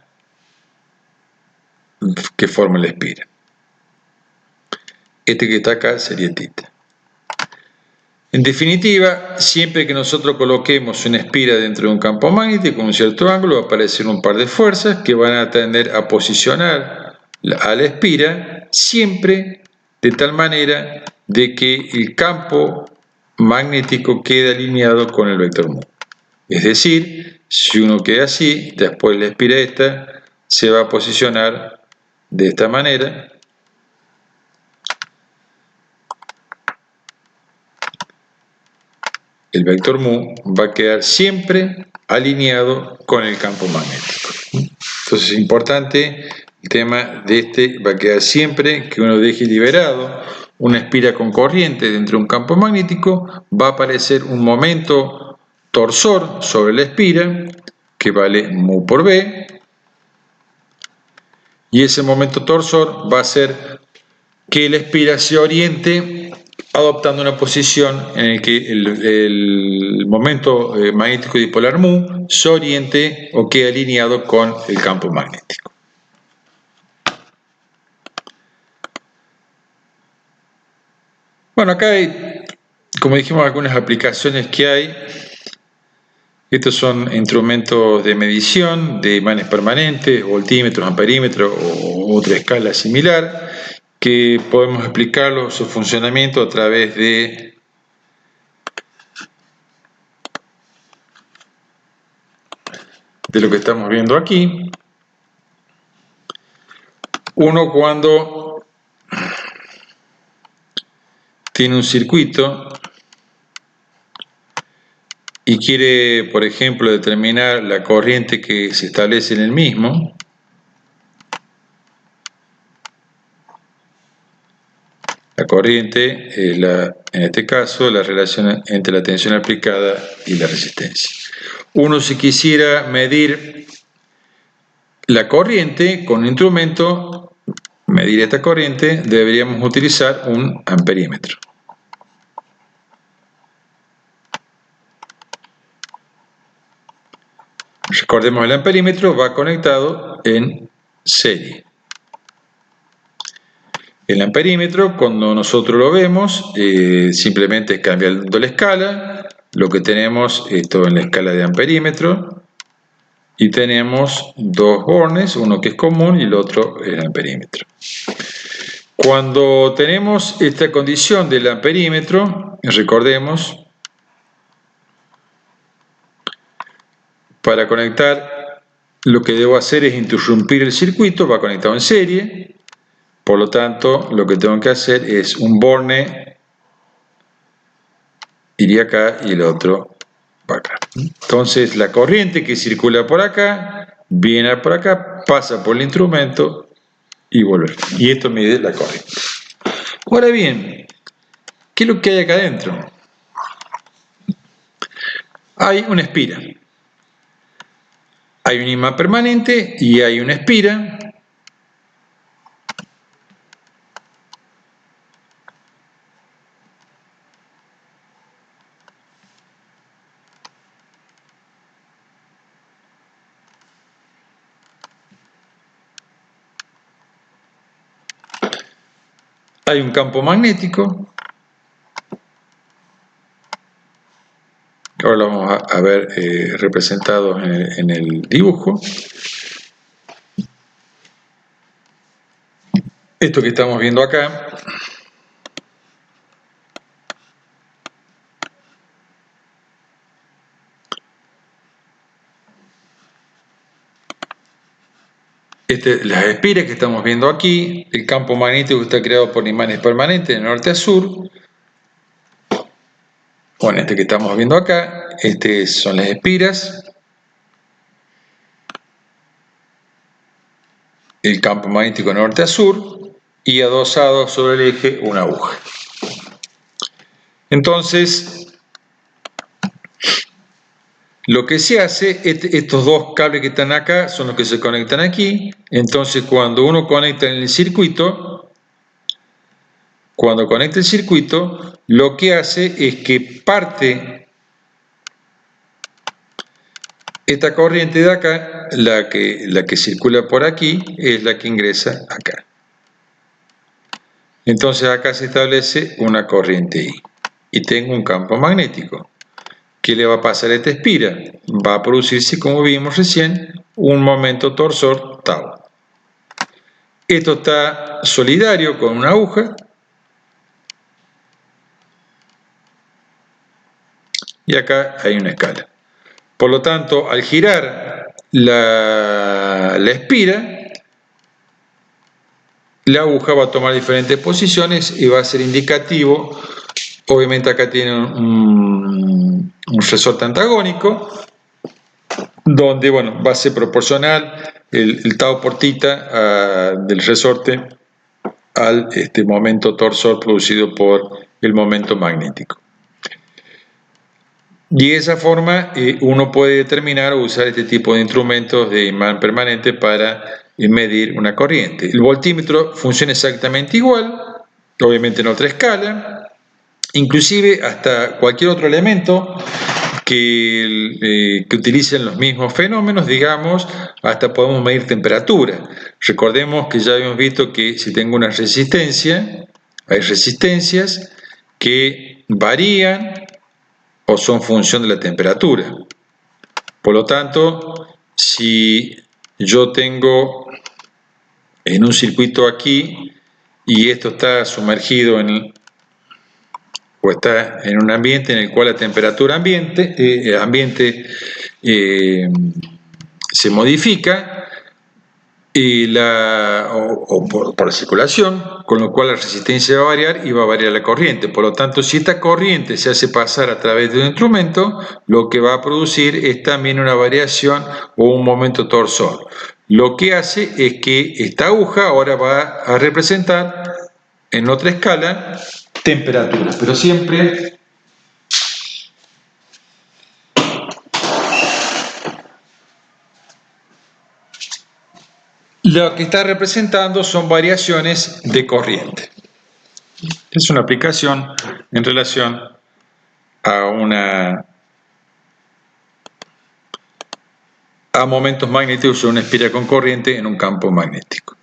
A: que forma la espira. Este que está acá sería θ. En definitiva, siempre que nosotros coloquemos una espira dentro de un campo magnético con un cierto ángulo, va a aparecer un par de fuerzas que van a tender a posicionar a la espira siempre de tal manera de que el campo magnético quede alineado con el vector mu. Es decir, si uno queda así, después la espira esta se va a posicionar de esta manera. El vector mu va a quedar siempre alineado con el campo magnético. Entonces es importante el tema de este, va a quedar siempre que uno deje liberado una espira con corriente dentro de un campo magnético, va a aparecer un momento torsor sobre la espira que vale mu por b, y ese momento torsor va a hacer que la espira se oriente adoptando una posición en la que el momento magnético dipolar mu se oriente o quede alineado con el campo magnético. Bueno, acá hay, como dijimos, algunas aplicaciones que hay. Estos son instrumentos de medición de imanes permanentes, voltímetros, amperímetros o otra escala similar, que podemos explicarlo, su funcionamiento a través de lo que estamos viendo aquí. Uno cuando tiene un circuito y quiere, por ejemplo, determinar la corriente que se establece en el mismo, la corriente es en este caso la relación entre la tensión aplicada y la resistencia. Uno, si quisiera medir la corriente con un instrumento, medir esta corriente, deberíamos utilizar un amperímetro. Recordemos, el amperímetro va conectado en serie. El amperímetro, cuando nosotros lo vemos, simplemente cambiando la escala, lo que tenemos esto en la escala de amperímetro, y tenemos dos bornes, uno que es común y el otro es el amperímetro. Cuando tenemos esta condición del amperímetro, recordemos, para conectar lo que debo hacer es interrumpir el circuito, va conectado en serie, por lo tanto lo que tengo que hacer es un borne iría acá y el otro va acá. Entonces la corriente que circula por acá, viene por acá, pasa por el instrumento y vuelve. Y esto mide la corriente. Ahora bien, ¿qué es lo que hay acá adentro? Hay una espira. Hay un imán permanente y hay una espira. Hay un campo magnético. Ahora lo vamos a ver representado en el dibujo. Esto que estamos viendo acá las espiras que estamos viendo aquí, el campo magnético está creado por imanes permanentes de norte a sur. Bueno, este que estamos viendo acá, son las espiras. El campo magnético de norte a sur y adosado sobre el eje una aguja. Entonces, lo que se hace, estos dos cables que están acá son los que se conectan aquí. Entonces, cuando uno conecta en el circuito, lo que hace es que parte esta corriente de acá, la que circula por aquí, es la que ingresa acá. Entonces acá se establece una corriente I y tengo un campo magnético. ¿Qué le va a pasar a esta espira? Va a producirse, como vimos recién, un momento torsor tau. Esto está solidario con una aguja y acá hay una escala. Por lo tanto, al girar la espira, la aguja va a tomar diferentes posiciones y va a ser indicativo. Obviamente acá tiene un resorte antagónico, donde bueno, va a ser proporcional el tau por tita del resorte al momento torsor producido por el momento magnético. Y de esa forma uno puede determinar o usar este tipo de instrumentos de imán permanente para medir una corriente. El voltímetro funciona exactamente igual, obviamente en otra escala, inclusive hasta cualquier otro elemento que utilicen los mismos fenómenos, digamos, hasta podemos medir temperatura. Recordemos que ya habíamos visto que si tengo una resistencia, hay resistencias que varían o son función de la temperatura. Por lo tanto, si yo tengo en un circuito aquí y esto está sumergido o está en un ambiente en el cual la temperatura ambiente se modifica por la circulación, con lo cual la resistencia va a variar y va a variar la corriente. Por lo tanto, si esta corriente se hace pasar a través de un instrumento, lo que va a producir es también una variación o un momento torsor. Lo que hace es que esta aguja ahora va a representar en otra escala temperatura, pero siempre lo que está representando son variaciones de corriente. Es una aplicación en relación a momentos magnéticos sobre una espira con corriente en un campo magnético.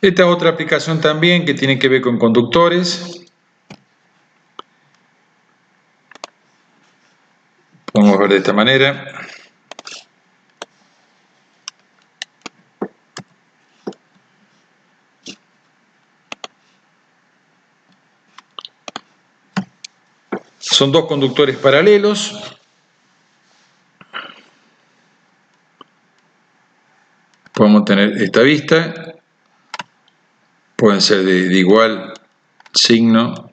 A: Esta otra aplicación también que tiene que ver con conductores. Podemos ver de esta manera. Son dos conductores paralelos. Podemos tener esta vista. Pueden ser de igual signo,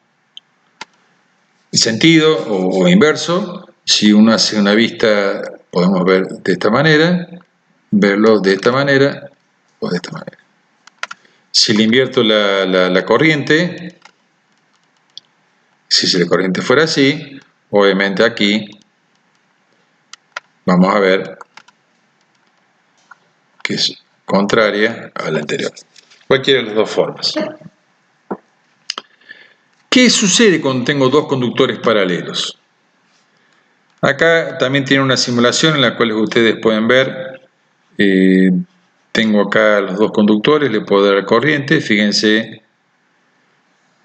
A: sentido o inverso. Si uno hace una vista, podemos ver de esta manera, verlo de esta manera o de esta manera. Si le invierto la corriente, si la corriente fuera así, obviamente aquí vamos a ver que es contraria a la anterior. Cualquiera de las dos formas. ¿Qué sucede cuando tengo dos conductores paralelos? Acá también tiene una simulación en la cual ustedes pueden ver, tengo acá los dos conductores, le puedo dar corriente, fíjense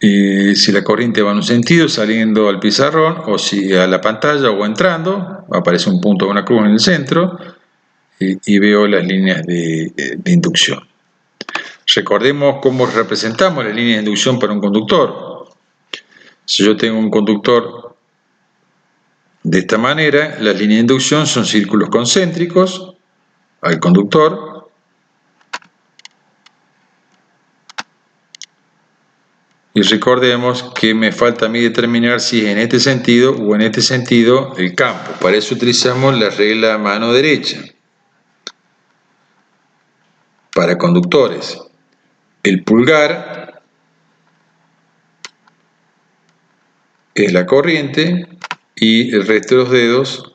A: si la corriente va en un sentido saliendo al pizarrón o si a la pantalla o entrando, aparece un punto de una cruz en el centro y veo las líneas de inducción. Recordemos cómo representamos las líneas de inducción para un conductor. Si yo tengo un conductor de esta manera, las líneas de inducción son círculos concéntricos al conductor y recordemos que me falta a mí determinar si es en este sentido o en este sentido el campo. Para eso utilizamos la regla mano derecha para conductores. El pulgar es la corriente y el resto de los dedos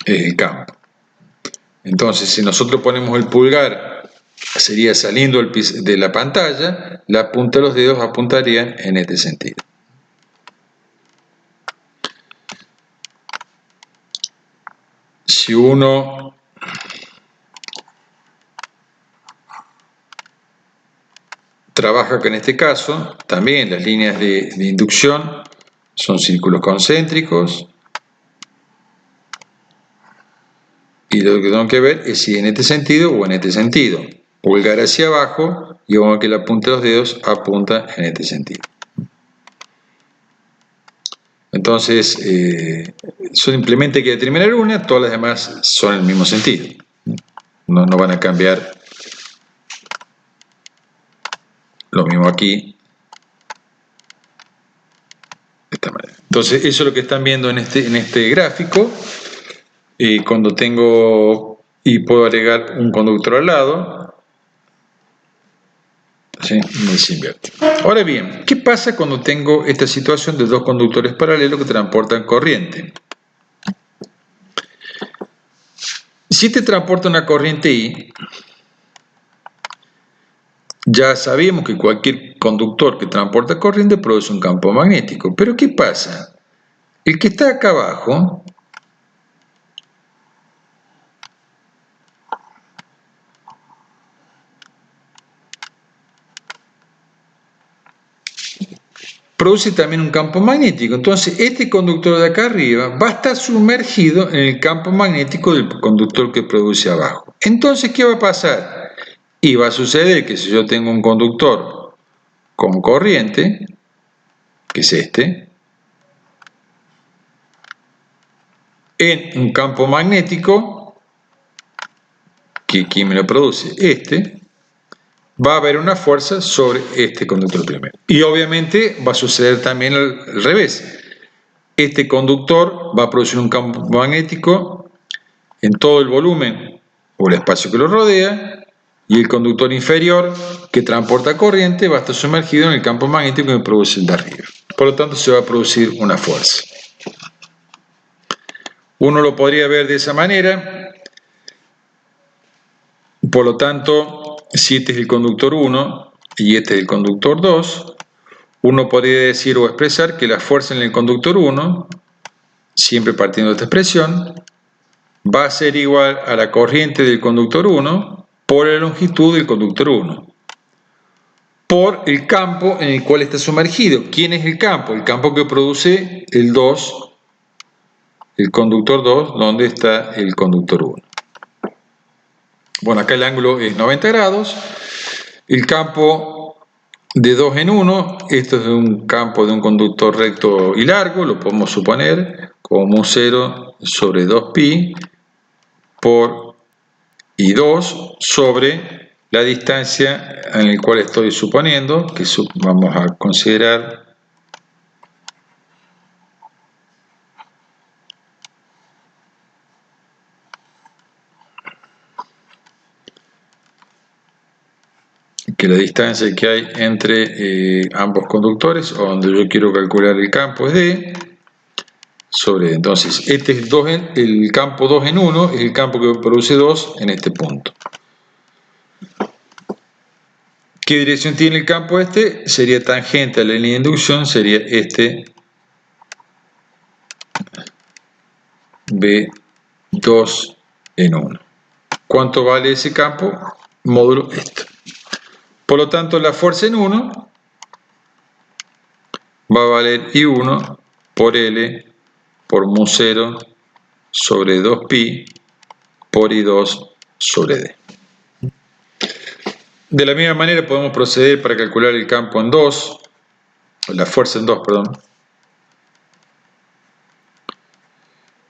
A: es el campo. Entonces, si nosotros ponemos el pulgar, sería saliendo de la pantalla, la punta de los dedos apuntarían en este sentido. Si uno trabaja con este caso, también las líneas de inducción son círculos concéntricos y lo que tengo que ver es si en este sentido o en este sentido. Pulgar hacia abajo y vemos que la punta de los dedos apunta en este sentido. Entonces, simplemente hay que determinar una, todas las demás son en el mismo sentido. No van a cambiar. Lo mismo aquí. De esta manera. Entonces, eso es lo que están viendo en este gráfico. Cuando tengo y puedo agregar un conductor al lado, ¿sí? Se invierte. Ahora bien, ¿qué pasa cuando tengo esta situación de dos conductores paralelos que transportan corriente? Si te transporta una corriente I, ya sabemos que cualquier conductor que transporta corriente produce un campo magnético. Pero ¿qué pasa? El que está acá abajo produce también un campo magnético. Entonces, este conductor de acá arriba va a estar sumergido en el campo magnético del conductor que produce abajo. Entonces, ¿qué va a pasar? Y va a suceder que si yo tengo un conductor con corriente, que es este, en un campo magnético, que aquí me lo produce este, va a haber una fuerza sobre este conductor primero. Y obviamente va a suceder también al revés. Este conductor va a producir un campo magnético en todo el volumen o el espacio que lo rodea, y el conductor inferior que transporta corriente va a estar sumergido en el campo magnético que produce el de arriba. Por lo tanto, se va a producir una fuerza. Uno lo podría ver de esa manera. Por lo tanto, si este es el conductor 1 y este es el conductor 2, uno podría decir o expresar que la fuerza en el conductor 1, siempre partiendo de esta expresión, va a ser igual a la corriente del conductor 1 por la longitud del conductor 1, por el campo en el cual está sumergido. ¿Quién es el campo? El campo que produce el 2, el conductor 2, donde está el conductor 1. Bueno, acá el ángulo es 90 grados. El campo de 2 en 1, esto es un campo de un conductor recto y largo, lo podemos suponer como un 0 sobre 2pi por I2 sobre la distancia en la cual estoy suponiendo, que vamos a considerar que la distancia que hay entre ambos conductores, o donde yo quiero calcular el campo, es D sobre D. Entonces, este es el campo 2 en 1, es el campo que produce 2 en este punto. ¿Qué dirección tiene el campo este? Sería tangente a la línea de inducción, sería este B2 en 1. ¿Cuánto vale ese campo? Módulo esto. Por lo tanto, la fuerza en 1 va a valer I1 por L por mu0 sobre 2pi por I2 sobre D. De la misma manera podemos proceder para calcular el campo en 2, la fuerza en 2, perdón,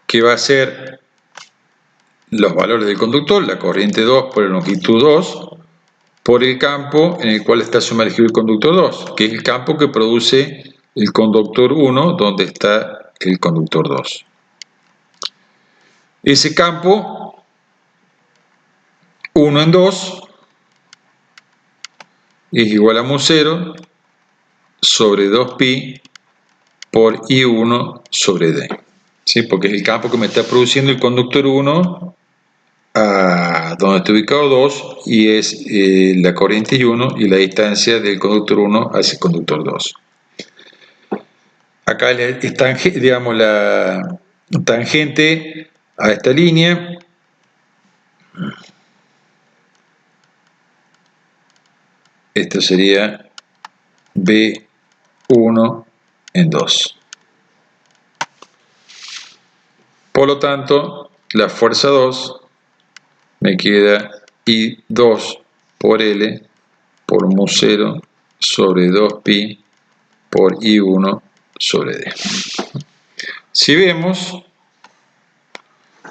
A: que va a ser los valores del conductor, la corriente 2 por la longitud 2, por el campo en el cual está sumergido el conductor 2, que es el campo que produce el conductor 1, donde está el conductor 2. Ese campo 1 en 2 es igual a mu0 sobre 2pi por I1 sobre D. ¿Sí? Porque es el campo que me está produciendo el conductor 1 a donde está ubicado 2, y es la corriente I1 y la distancia del conductor 1 hacia el conductor 2. Acá está, digamos, la tangente a esta línea. Esto sería B1 en 2. Por lo tanto, la fuerza 2 me queda I2 por L por mu0 sobre 2pi por I1 sobre D. Si vemos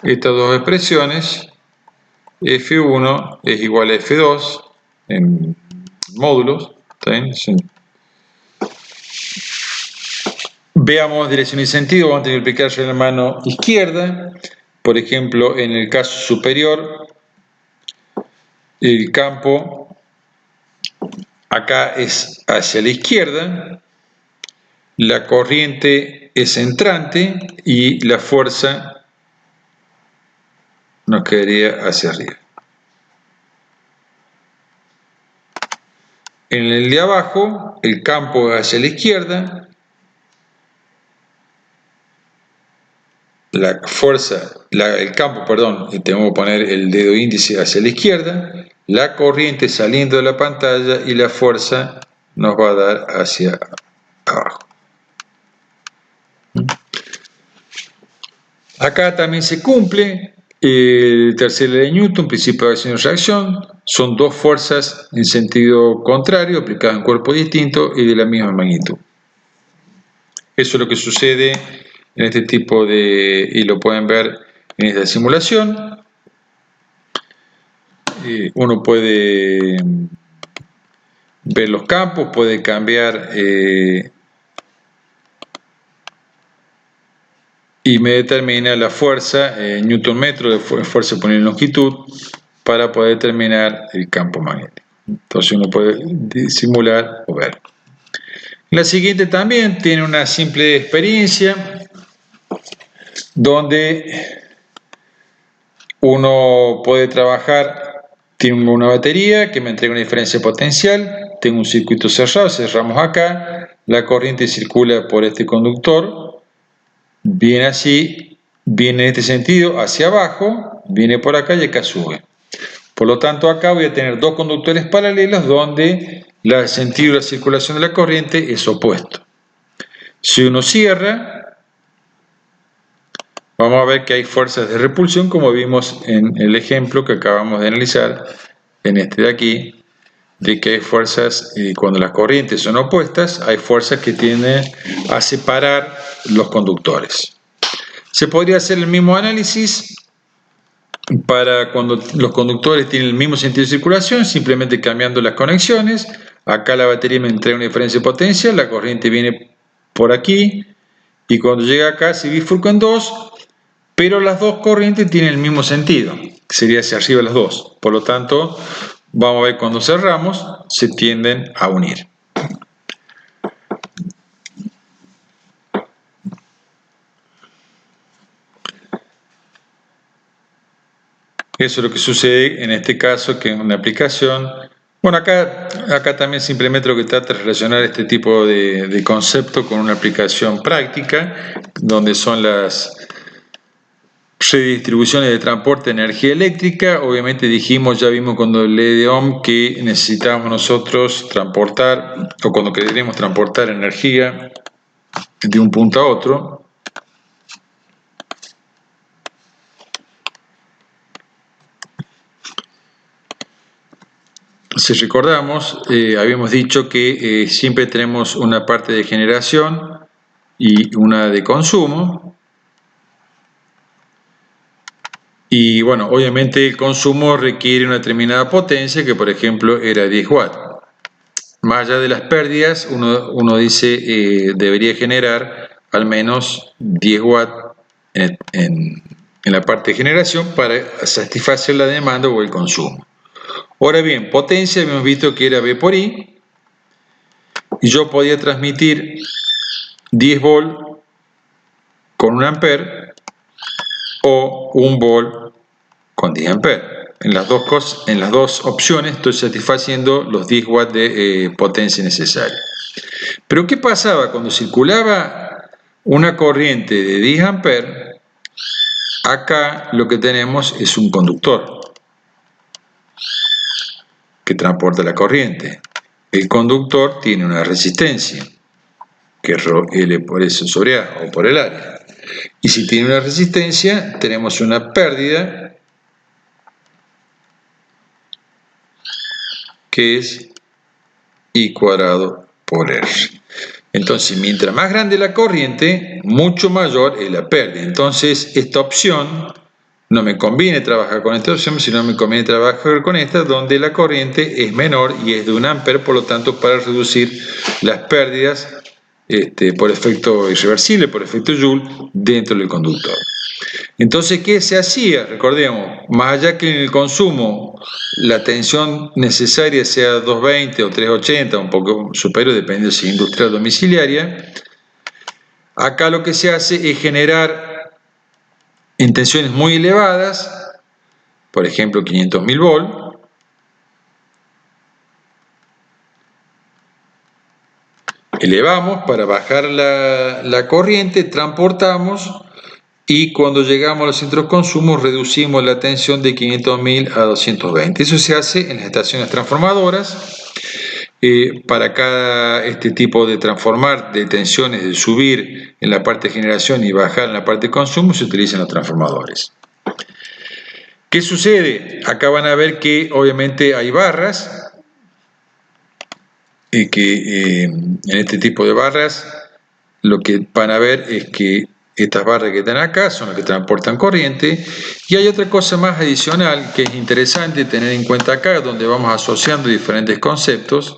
A: estas dos expresiones, F1 es igual a F2 en módulos. Veamos dirección y sentido. Vamos a tener que aplicarse en la mano izquierda. Por ejemplo, en el caso superior, el campo acá es hacia la izquierda, la corriente es entrante y la fuerza nos quedaría hacia arriba. En el de abajo, el campo es hacia la izquierda, el campo, perdón, y tengo que poner el dedo índice hacia la izquierda, la corriente saliendo de la pantalla y la fuerza nos va a dar hacia abajo. Acá también se cumple el tercer ley de Newton, principio de acción y reacción. Son dos fuerzas en sentido contrario, aplicadas en cuerpos distintos y de la misma magnitud. Eso es lo que sucede en este tipo de, y lo pueden ver en esta simulación. Uno puede ver los campos, puede cambiar y me determina la fuerza, Newton metro de fuerza por longitud, para poder determinar el campo magnético. Entonces uno puede simular o ver. La siguiente también tiene una simple experiencia donde uno puede trabajar. Tengo una batería que me entrega una diferencia potencial, tengo un circuito cerrado, cerramos acá, la corriente circula por este conductor, viene así, viene en este sentido hacia abajo, viene por acá y acá sube. Por lo tanto, acá voy a tener dos conductores paralelos donde el sentido de la circulación de la corriente es opuesto. Si uno cierra, vamos a ver que hay fuerzas de repulsión, como vimos en el ejemplo que acabamos de analizar, en este de aquí, de que hay fuerzas, cuando las corrientes son opuestas, hay fuerzas que tienden a separar los conductores. Se podría hacer el mismo análisis para cuando los conductores tienen el mismo sentido de circulación, simplemente cambiando las conexiones. Acá la batería me entrega una diferencia de potencia, la corriente viene por aquí, y cuando llega acá se bifurca en dos, pero las dos corrientes tienen el mismo sentido, sería hacia arriba las dos. Por lo tanto, vamos a ver cuando cerramos, se tienden a unir. Eso es lo que sucede en este caso, que es una aplicación. Bueno, acá también simplemente lo que trata es relacionar este tipo de concepto con una aplicación práctica, donde son las redistribuciones de transporte de energía eléctrica. Obviamente ya vimos cuando leí de Ohm que necesitamos nosotros transportar, o cuando queremos transportar energía de un punto a otro. Si recordamos, habíamos dicho que siempre tenemos una parte de generación y una de consumo. Y bueno, obviamente el consumo requiere una determinada potencia, que por ejemplo era 10 watts. Más allá de las pérdidas, uno dice debería generar al menos 10 watts en la parte de generación para satisfacer la demanda o el consumo. Ahora bien, potencia habíamos visto que era V por I, y yo podía transmitir 10 volt con 1 ampere o 1 volt con 10 ampere. En las dos opciones estoy satisfaciendo los 10 watts de potencia necesaria. Pero ¿qué pasaba cuando circulaba una corriente de 10 ampere? Acá lo que tenemos es un conductor que transporta la corriente. El conductor tiene una resistencia, que es L por S sobre A, o por el área. Y si tiene una resistencia, tenemos una pérdida, que es I cuadrado por R. Entonces, mientras más grande la corriente, mucho mayor es la pérdida. Entonces, esta opción, no me conviene trabajar con esta opción, sino me conviene trabajar con esta, donde la corriente es menor y es de 1 ampere, por lo tanto, para reducir las pérdidas por efecto irreversible, por efecto Joule, dentro del conductor. Entonces, ¿qué se hacía? Recordemos, más allá que en el consumo la tensión necesaria sea 220 o 380, un poco superior, depende si es industrial o domiciliaria, acá lo que se hace es generar en tensiones muy elevadas, por ejemplo 500.000 volt, elevamos para bajar la corriente, transportamos, y cuando llegamos a los centros de consumo reducimos la tensión de 500.000 a 220. Eso se hace en las estaciones transformadoras. Para cada tipo de transformar de tensiones, de subir en la parte de generación y bajar en la parte de consumo, se utilizan los transformadores. ¿Qué sucede? Acá van a ver que obviamente hay barras, y que en este tipo de barras lo que van a ver es que estas barras que están acá son las que transportan corriente, y hay otra cosa más adicional que es interesante tener en cuenta acá, donde vamos asociando diferentes conceptos.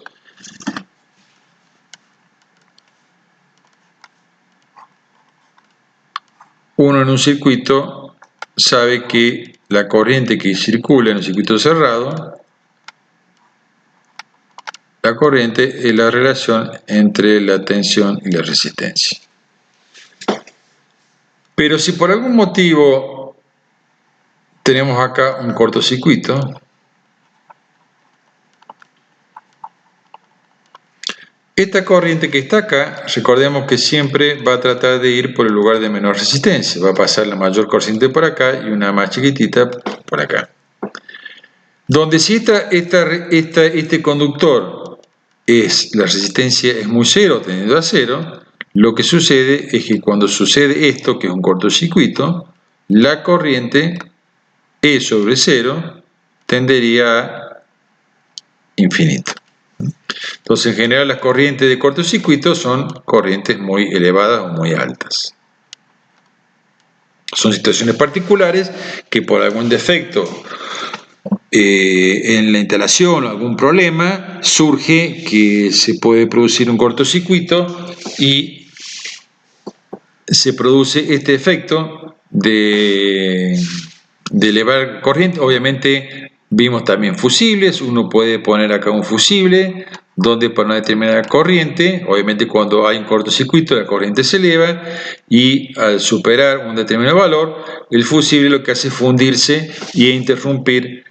A: Uno en un circuito sabe que la corriente que circula en un circuito cerrado, la corriente es la relación entre la tensión y la resistencia. Pero si por algún motivo tenemos acá un cortocircuito, esta corriente que está acá, recordemos que siempre va a tratar de ir por el lugar de menor resistencia. Va a pasar la mayor corriente por acá y una más chiquitita por acá. Donde si este conductor la resistencia es muy cero, tendiendo a cero, lo que sucede es que cuando sucede esto, que es un cortocircuito, la corriente E sobre cero tendería a infinito. Entonces, en general, las corrientes de cortocircuito son corrientes muy elevadas o muy altas. Son situaciones particulares que por algún defecto en la instalación o algún problema surge que se puede producir un cortocircuito y se produce este efecto de elevar corriente. Obviamente Vimos también fusibles. Uno puede poner acá un fusible donde para una determinada corriente, obviamente cuando hay un cortocircuito la corriente se eleva y al superar un determinado valor, el fusible lo que hace es fundirse y interrumpir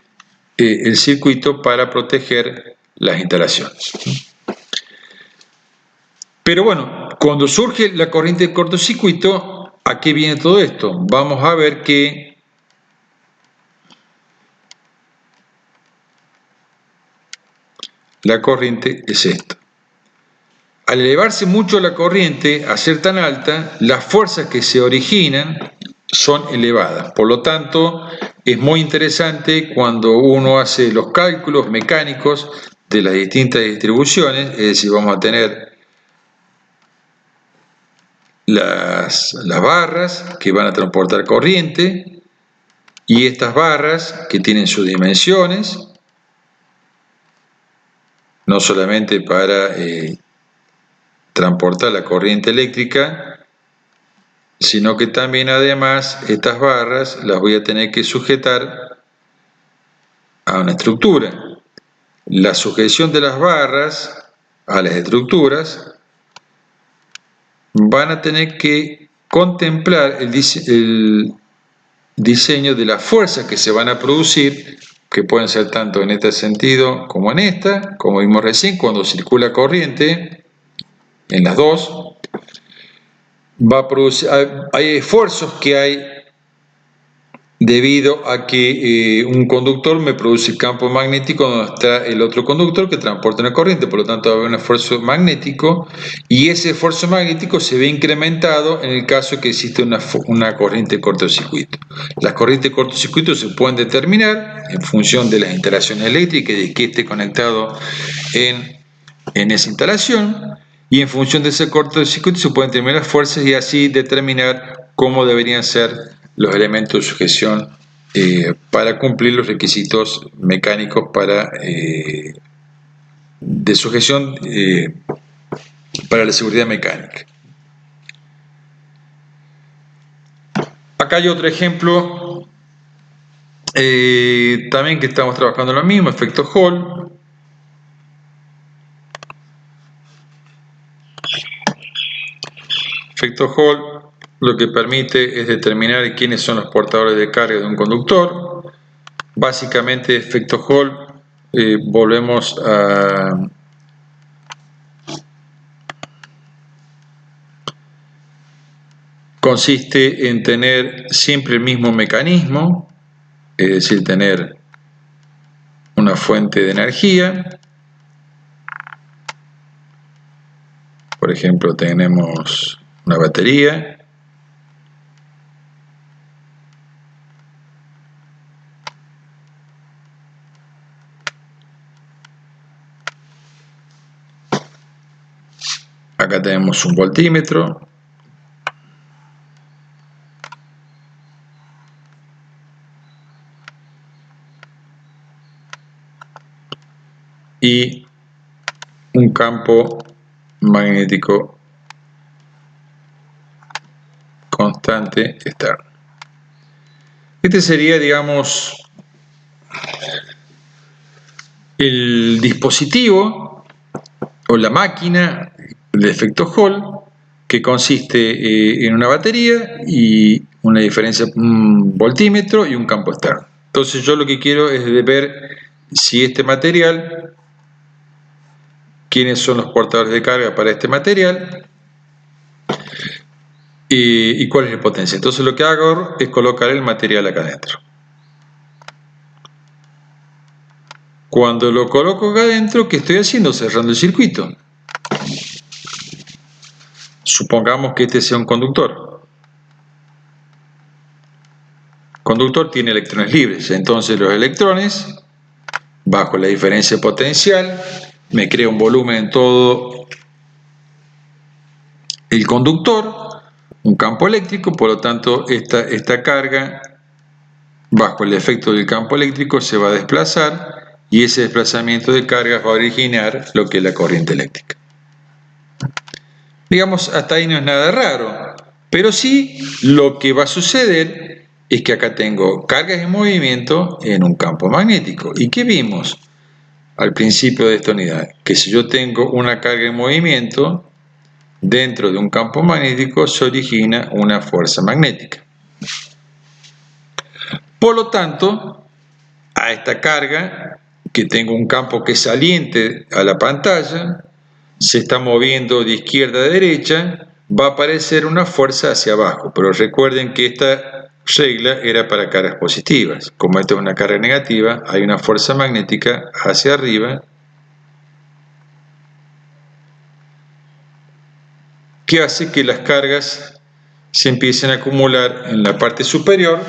A: el circuito para proteger las instalaciones. Pero bueno, cuando surge la corriente de cortocircuito, ¿a qué viene todo esto? Vamos a ver que la corriente es esta. Al elevarse mucho la corriente, a ser tan alta, las fuerzas que se originan son elevadas. Por lo tanto, es muy interesante cuando uno hace los cálculos mecánicos de las distintas distribuciones, es decir, vamos a tener las barras que van a transportar corriente y estas barras que tienen sus dimensiones, no solamente para transportar la corriente eléctrica, sino que también además estas barras las voy a tener que sujetar a una estructura. La sujeción de las barras a las estructuras van a tener que contemplar el diseño de las fuerzas que se van a producir, que pueden ser tanto en este sentido como en esta, como vimos recién, cuando circula corriente, en las dos, va a producir, hay esfuerzos que hay debido a que un conductor me produce campo magnético donde está el otro conductor que transporta una corriente, por lo tanto va a haber un esfuerzo magnético y ese esfuerzo magnético se ve incrementado en el caso que existe una corriente de cortocircuito. Las corrientes de cortocircuito se pueden determinar en función de las instalaciones eléctricas y de que esté conectado en esa instalación, y en función de ese cortocircuito se pueden determinar las fuerzas y así determinar cómo deberían ser los elementos de sujeción para cumplir los requisitos mecánicos de sujeción para la seguridad mecánica. Acá hay otro ejemplo también que estamos trabajando en lo mismo, efecto Hall. Efecto Hall lo que permite es determinar quiénes son los portadores de carga de un conductor. Básicamente, efecto Hall, volvemos a consiste en tener siempre el mismo mecanismo, es decir, tener una fuente de energía. Por ejemplo, tenemos una batería. Acá tenemos un voltímetro. Y un campo magnético constante externo. Este sería, digamos, el dispositivo o la máquina de efecto Hall, que consiste en una batería y una diferencia, un voltímetro y un campo externo. Entonces yo lo que quiero es ver si este material, quiénes son los portadores de carga para este material y cuál es el potencial. Entonces lo que hago es colocar el material acá adentro. Cuando lo coloco acá adentro, ¿qué estoy haciendo? Cerrando el circuito. Supongamos que este sea un conductor. Conductor tiene electrones libres, entonces los electrones, bajo la diferencia potencial, me crea un volumen en todo el conductor, un campo eléctrico, por lo tanto esta carga, bajo el efecto del campo eléctrico, se va a desplazar y ese desplazamiento de cargas va a originar lo que es la corriente eléctrica. Digamos, hasta ahí no es nada raro, pero sí lo que va a suceder es que acá tengo cargas en movimiento en un campo magnético. ¿Y qué vimos al principio de esta unidad? Que si yo tengo una carga en movimiento dentro de un campo magnético, se origina una fuerza magnética. Por lo tanto, a esta carga, que tengo un campo que es saliente a la pantalla, se está moviendo de izquierda a derecha, va a aparecer una fuerza hacia abajo, pero recuerden que esta regla era para cargas positivas. Como esta es una carga negativa, hay una fuerza magnética hacia arriba que hace que las cargas se empiecen a acumular en la parte superior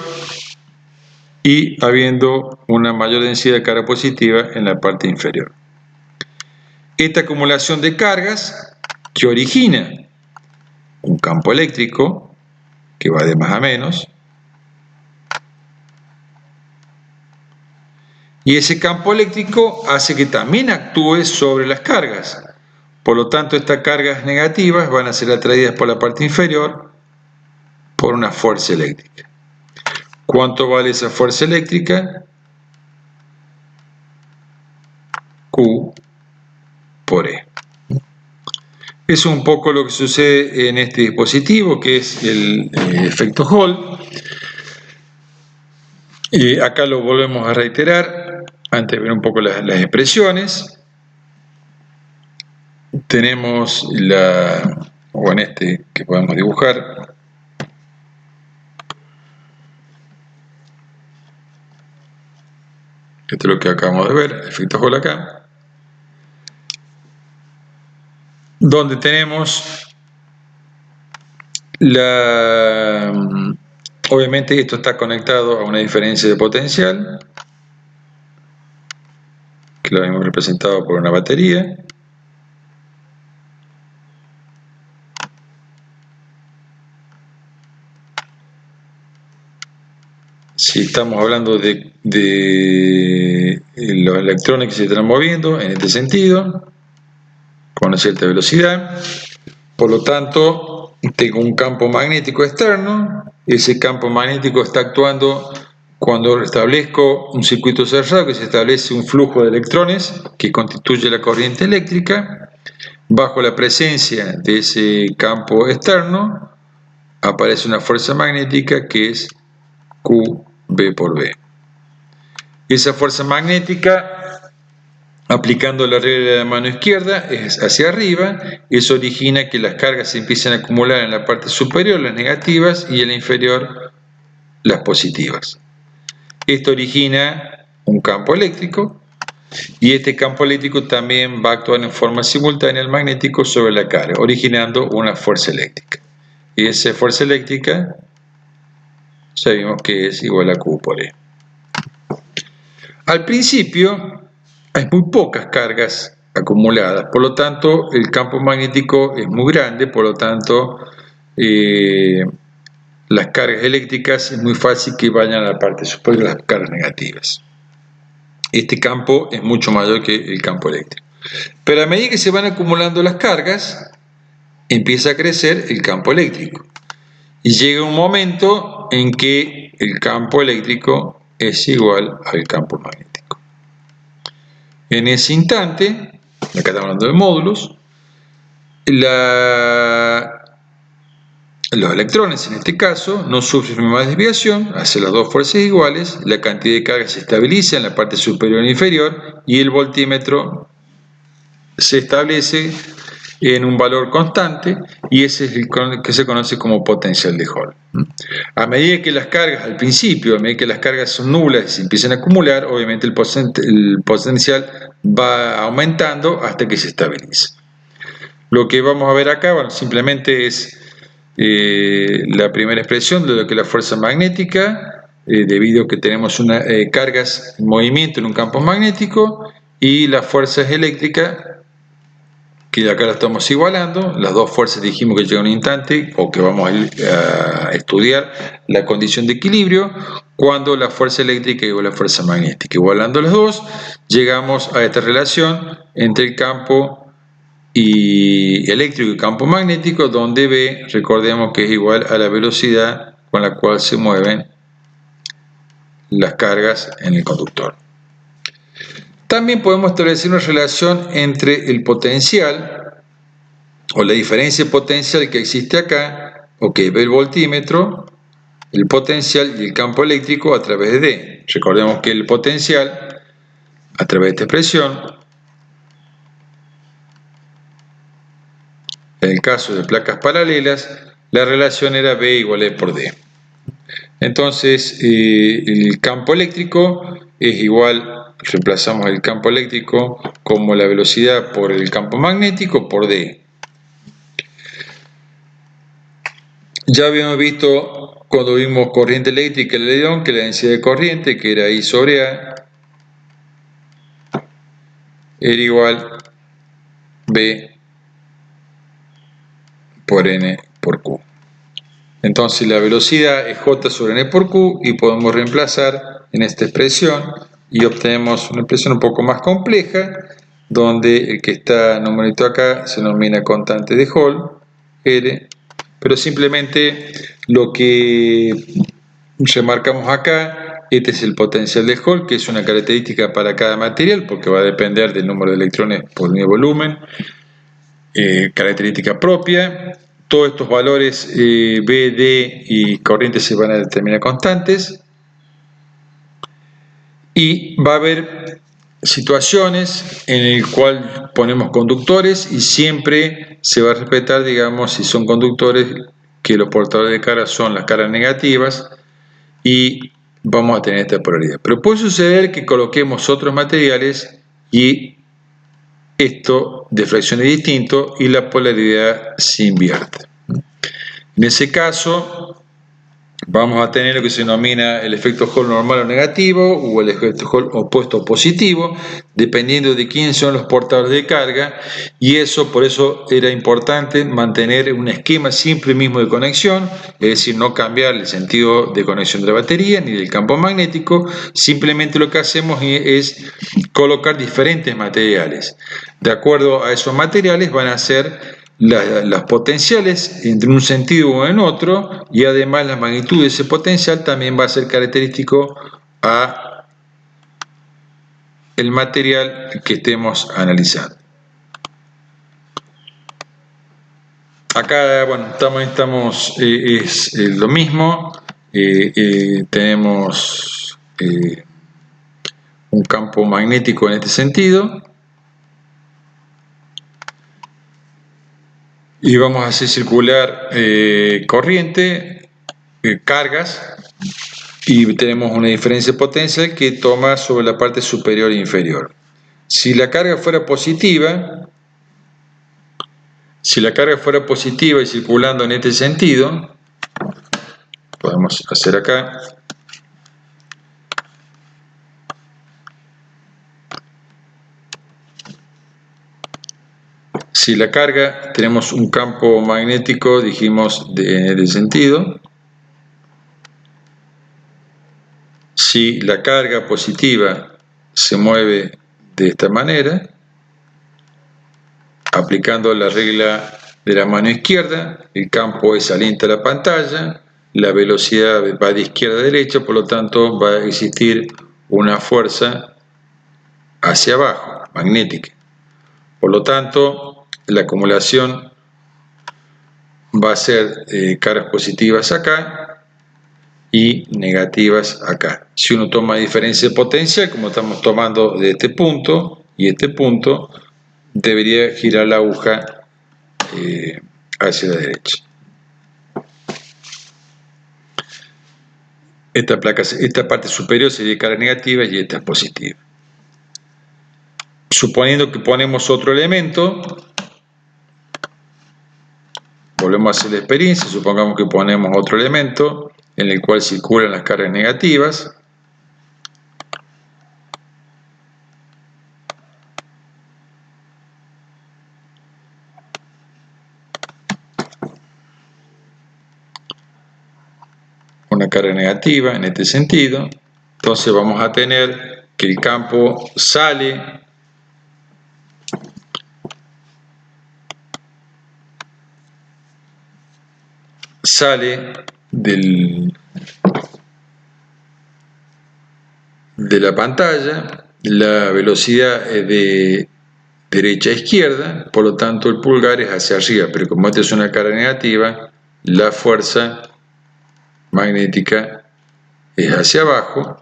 A: y habiendo una mayor densidad de carga positiva en la parte inferior. Esta acumulación de cargas que origina un campo eléctrico que va de más a menos, y ese campo eléctrico hace que también actúe sobre las cargas. Por lo tanto, estas cargas negativas van a ser atraídas por la parte inferior por una fuerza eléctrica. ¿Cuánto vale esa fuerza eléctrica? Q por E. Eso es un poco lo que sucede en este dispositivo, que es el efecto Hall. Acá lo volvemos a reiterar, antes de ver un poco las expresiones. Tenemos o en este que podemos dibujar, esto es lo que acabamos de ver, el efecto Hall acá, donde tenemos obviamente esto está conectado a una diferencia de potencial, que lo hemos representado por una batería. Si estamos hablando de los electrones que se están moviendo en este sentido, con una cierta velocidad, por lo tanto tengo un campo magnético externo. Ese campo magnético está actuando cuando establezco un circuito cerrado, que se establece un flujo de electrones que constituye la corriente eléctrica. Bajo la presencia de ese campo externo aparece una fuerza magnética que es QB por B. Esa fuerza magnética, aplicando la regla de la mano izquierda, es hacia arriba. Eso origina que las cargas se empiecen a acumular en la parte superior, las negativas, y en la inferior, las positivas. Esto origina un campo eléctrico, y este campo eléctrico también va a actuar en forma simultánea al magnético sobre la carga, originando una fuerza eléctrica. Y esa fuerza eléctrica sabemos que es igual a Q por E. Al principio hay muy pocas cargas acumuladas, por lo tanto el campo magnético es muy grande, por lo tanto las cargas eléctricas es muy fácil que vayan a la parte superior de las cargas negativas. Este campo es mucho mayor que el campo eléctrico. Pero a medida que se van acumulando las cargas, empieza a crecer el campo eléctrico. Y llega un momento en que el campo eléctrico es igual al campo magnético. En ese instante, acá estamos hablando de módulos, los electrones en este caso no sufren más desviación hacia las dos fuerzas iguales, la cantidad de carga se estabiliza en la parte superior e inferior y el voltímetro se establece en un valor constante, y ese es el que se conoce como potencial de Hall. A medida que las cargas, al principio, a medida que las cargas son nulas y se empiezan a acumular, obviamente el potencial va aumentando hasta que se estabilice. Lo que vamos a ver acá, bueno, simplemente es la primera expresión de lo que es la fuerza magnética, debido a que tenemos cargas en movimiento en un campo magnético, y las fuerzas eléctricas, que acá la estamos igualando. Las dos fuerzas dijimos que llega un instante, o que vamos a estudiar la condición de equilibrio, cuando la fuerza eléctrica igual a la fuerza magnética. Igualando las dos, llegamos a esta relación entre el campo eléctrico y campo magnético, donde B, recordemos que es igual a la velocidad con la cual se mueven las cargas en el conductor. También podemos establecer una relación entre el potencial o la diferencia potencial que existe acá, o que ve el voltímetro, el potencial y el campo eléctrico a través de D. Recordemos que el potencial, a través de esta expresión, en el caso de placas paralelas, la relación era B igual a E por D. Entonces, el campo eléctrico es igual, reemplazamos el campo eléctrico como la velocidad por el campo magnético por D. Ya habíamos visto cuando vimos corriente eléctrica en el león que la densidad de corriente, que era I sobre A, era igual B por N por Q. Entonces la velocidad es J sobre N por Q y podemos reemplazar en esta expresión y obtenemos una expresión un poco más compleja donde el que está numerito acá se denomina constante de Hall, R, pero simplemente lo que remarcamos acá, este es el potencial de Hall, que es una característica para cada material porque va a depender del número de electrones por unidad de volumen, característica propia. Todos estos valores B, D y corriente se van a determinar constantes y va a haber situaciones en las cuales ponemos conductores y siempre se va a respetar, digamos, si son conductores, que los portadores de carga son las cargas negativas y vamos a tener esta polaridad. Pero puede suceder que coloquemos otros materiales y esto de fracciones distinto y la polaridad se invierte. En ese caso vamos a tener lo que se denomina el efecto Hall normal o negativo o el efecto Hall opuesto o positivo, dependiendo de quiénes son los portadores de carga, y eso, por eso era importante mantener un esquema simple mismo de conexión, es decir, no cambiar el sentido de conexión de la batería ni del campo magnético. Simplemente lo que hacemos es colocar diferentes materiales. De acuerdo a esos materiales van a ser las potenciales entre un sentido o en otro, y además la magnitud de ese potencial también va a ser característico a el material que estemos analizando. Acá, bueno, estamos es lo mismo, tenemos un campo magnético en este sentido. Y vamos a hacer circular corriente, cargas, y tenemos una diferencia potencial que toma sobre la parte superior e inferior. Si la carga fuera positiva y circulando en este sentido, podemos hacer acá, si la carga, tenemos un campo magnético, dijimos, en este sentido. Si la carga positiva se mueve de esta manera, aplicando la regla de la mano izquierda, el campo es saliente a la pantalla, la velocidad va de izquierda a derecha, por lo tanto va a existir una fuerza hacia abajo, magnética. Por lo tanto, la acumulación va a ser cargas positivas acá y negativas acá. Si uno toma diferencia de potencia, como estamos tomando de este punto y este punto, debería girar la aguja hacia la derecha. Esta parte superior sería carga negativa y esta es positiva. Suponiendo que ponemos otro elemento, volvemos a hacer la experiencia, supongamos que ponemos otro elemento en el cual circulan las cargas negativas. Una carga negativa en este sentido, entonces vamos a tener que el campo sale de la pantalla, la velocidad es de derecha a izquierda, por lo tanto el pulgar es hacia arriba, pero como esta es una carga negativa, la fuerza magnética es hacia abajo,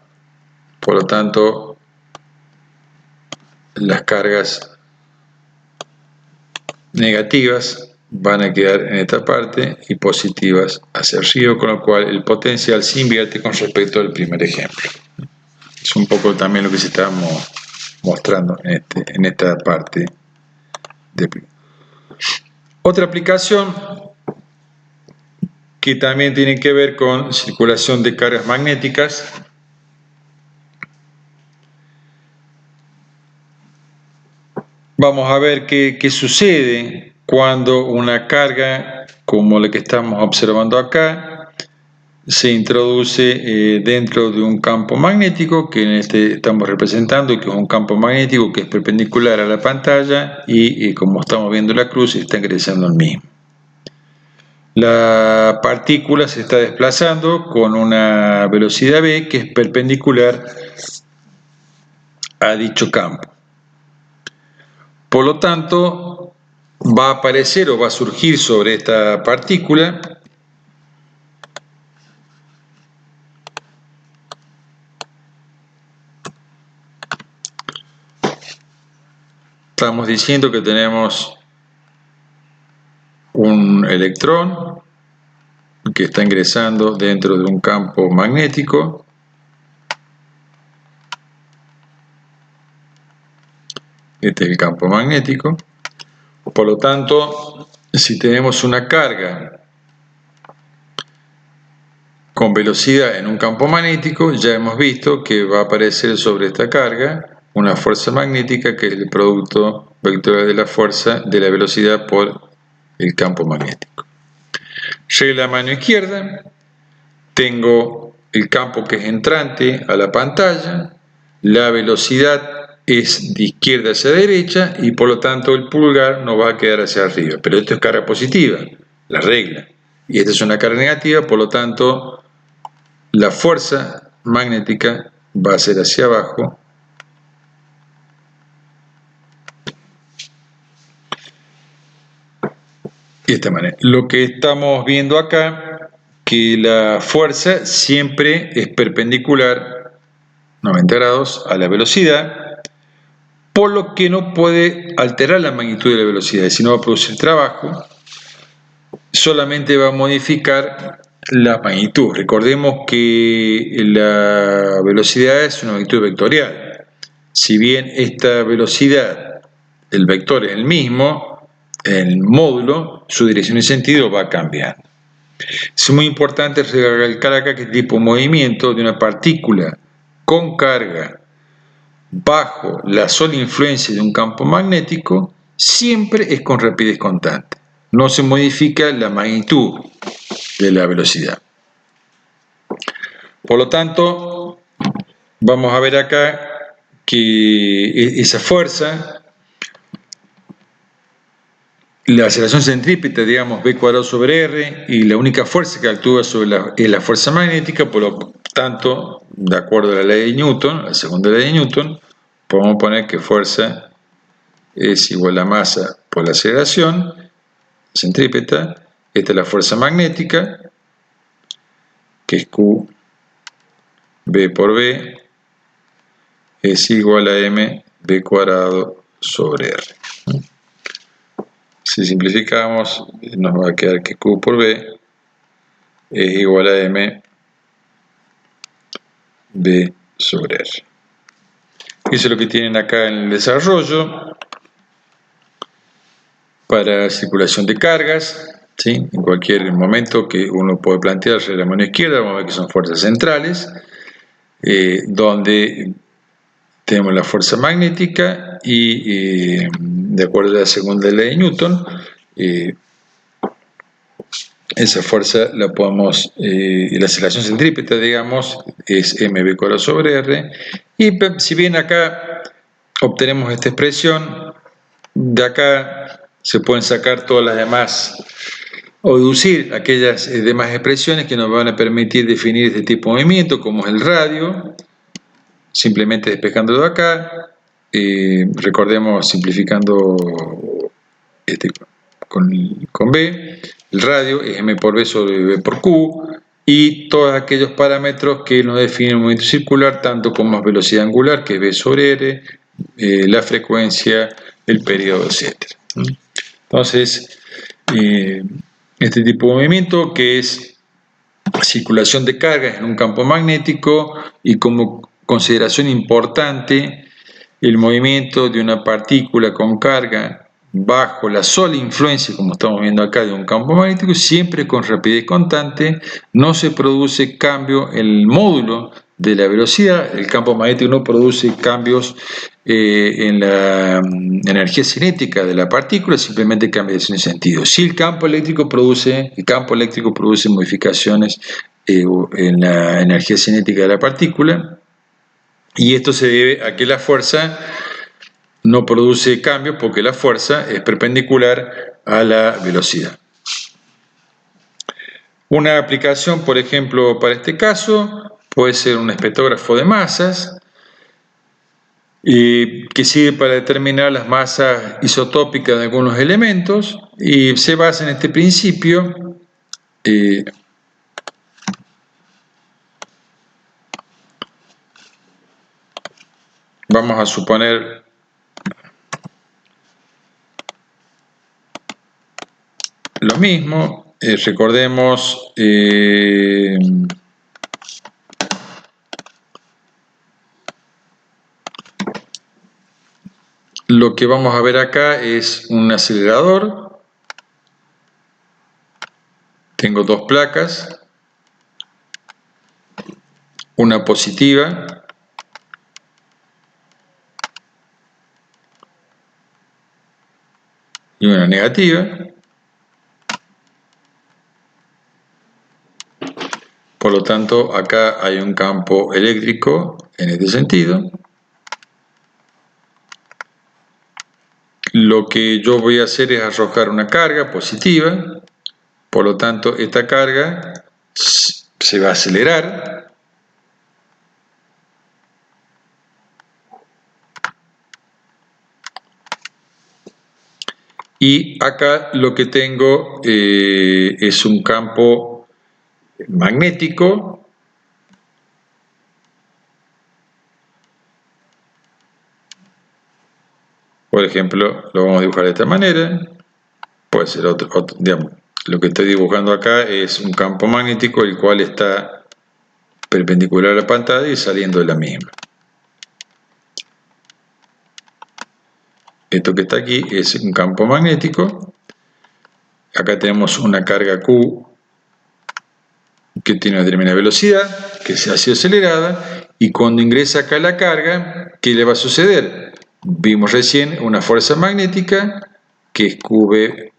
A: por lo tanto las cargas negativas van a quedar en esta parte y positivas hacia arriba, con lo cual el potencial se invierte con respecto al primer ejemplo. Es un poco también lo que se está mostrando en esta parte. Otra aplicación que también tiene que ver con circulación de cargas magnéticas vamos a ver qué sucede cuando una carga como la que estamos observando acá se introduce dentro de un campo magnético que en este estamos representando, que es un campo magnético que es perpendicular a la pantalla y como estamos viendo la cruz está ingresando al mismo. La partícula se está desplazando con una velocidad v que es perpendicular a dicho campo. Por lo tanto, va a aparecer o va a surgir sobre esta partícula estamos diciendo que tenemos un electrón que está ingresando dentro de un campo magnético. Este es el campo magnético. Por lo tanto, si tenemos una carga con velocidad en un campo magnético, ya hemos visto que va a aparecer sobre esta carga una fuerza magnética que es el producto vectorial de la fuerza de la velocidad por el campo magnético. Regla a mano izquierda, tengo el campo que es entrante a la pantalla, la velocidad es de izquierda hacia derecha y por lo tanto el pulgar no va a quedar hacia arriba, pero esto es carga positiva, la regla, y esta es una carga negativa, por lo tanto la fuerza magnética va a ser hacia abajo de esta manera. Lo que estamos viendo acá, que la fuerza siempre es perpendicular 90 grados a la velocidad, por lo que no puede alterar la magnitud de la velocidad, sino va a producir trabajo, solamente va a modificar la magnitud. Recordemos que la velocidad es una magnitud vectorial. Si bien esta velocidad, el vector es el mismo, el módulo, su dirección y sentido va cambiando. Es muy importante recalcar acá que el tipo de movimiento de una partícula con carga bajo la sola influencia de un campo magnético siempre es con rapidez constante. No se modifica la magnitud de la velocidad. Por lo tanto, vamos a ver acá que esa fuerza, la aceleración centrípeta, digamos, v cuadrado sobre r, y la única fuerza que actúa sobre es la fuerza magnética, por lo tanto, de acuerdo a la ley de Newton, la segunda ley de Newton, podemos poner que fuerza es igual a masa por la aceleración centrípeta. Esta es la fuerza magnética, que es Q v por v, es igual a m v cuadrado sobre r. Si simplificamos, nos va a quedar que Q por v es igual a m v sobre r. Eso es lo que tienen acá en el desarrollo para circulación de cargas, ¿sí? En cualquier momento que uno puede plantearse la mano izquierda, vamos a ver que son fuerzas centrales, donde tenemos la fuerza magnética y de acuerdo a la segunda ley de Newton, esa fuerza la podemos, la aceleración centrípeta, digamos, es mv cuadrado sobre r, y si bien acá obtenemos esta expresión, de acá se pueden sacar todas las demás, o deducir aquellas demás expresiones que nos van a permitir definir este tipo de movimiento, como es el radio, simplemente despejándolo de acá, recordemos simplificando con B, el radio es m por b sobre b por q, y todos aquellos parámetros que nos definen el movimiento circular, tanto como velocidad angular, que es b sobre r, la frecuencia, el periodo, etc. Entonces, este tipo de movimiento, que es circulación de cargas en un campo magnético, y como consideración importante, el movimiento de una partícula con carga bajo la sola influencia, como estamos viendo acá, de un campo magnético, siempre con rapidez constante, no se produce cambio en el módulo de la velocidad. El campo magnético no produce cambios en la energía cinética de la partícula, simplemente cambia de sentido. Si el campo eléctrico produce modificaciones en la energía cinética de la partícula, y esto se debe a que la fuerza no produce cambios porque la fuerza es perpendicular a la velocidad. Una aplicación, por ejemplo, para este caso, puede ser un espectrógrafo de masas, que sirve para determinar las masas isotópicas de algunos elementos, y se basa en este principio. Vamos a suponer lo mismo. Recordemos lo que vamos a ver acá es un acelerador. Tengo dos placas, una positiva y una negativa. Por lo tanto, acá hay un campo eléctrico en este sentido. Lo que yo voy a hacer es arrojar una carga positiva. Por lo tanto, esta carga se va a acelerar. Y acá lo que tengo es un campo magnético Por ejemplo, lo vamos a dibujar de esta manera. Puede ser otro, digamos, lo que estoy dibujando acá es un campo magnético el cual está perpendicular a la pantalla y saliendo de la misma. Esto que está aquí es un campo magnético. Acá tenemos una carga Q que tiene una determinada velocidad, que se ha sido acelerada, y cuando ingresa acá la carga, ¿qué le va a suceder? Vimos recién una fuerza magnética que es QV,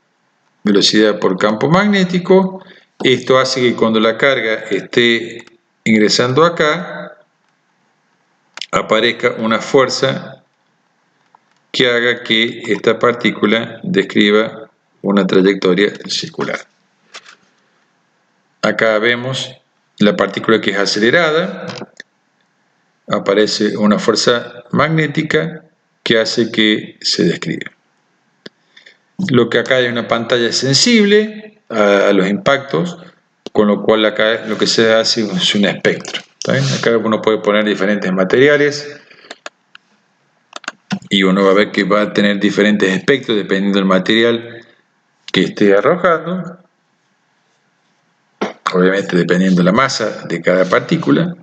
A: velocidad por campo magnético. Esto hace que cuando la carga esté ingresando acá, aparezca una fuerza que haga que esta partícula describa una trayectoria circular. Acá vemos la partícula que es acelerada, aparece una fuerza magnética que hace que se describa. Lo que acá hay una pantalla sensible a los impactos, con lo cual acá lo que se hace es un espectro. Acá uno puede poner diferentes materiales y uno va a ver que va a tener diferentes espectros dependiendo del material que esté arrojando. Obviamente dependiendo de la masa de cada partícula,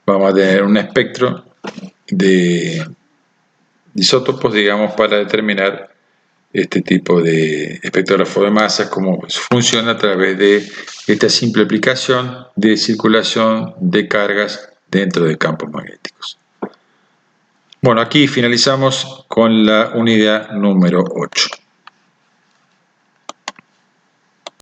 A: vamos a tener un espectro de isótopos, digamos, para determinar este tipo de espectrógrafo de masas, cómo funciona a través de esta simple aplicación de circulación de cargas dentro de campos magnéticos. Bueno, aquí finalizamos con la unidad número 8.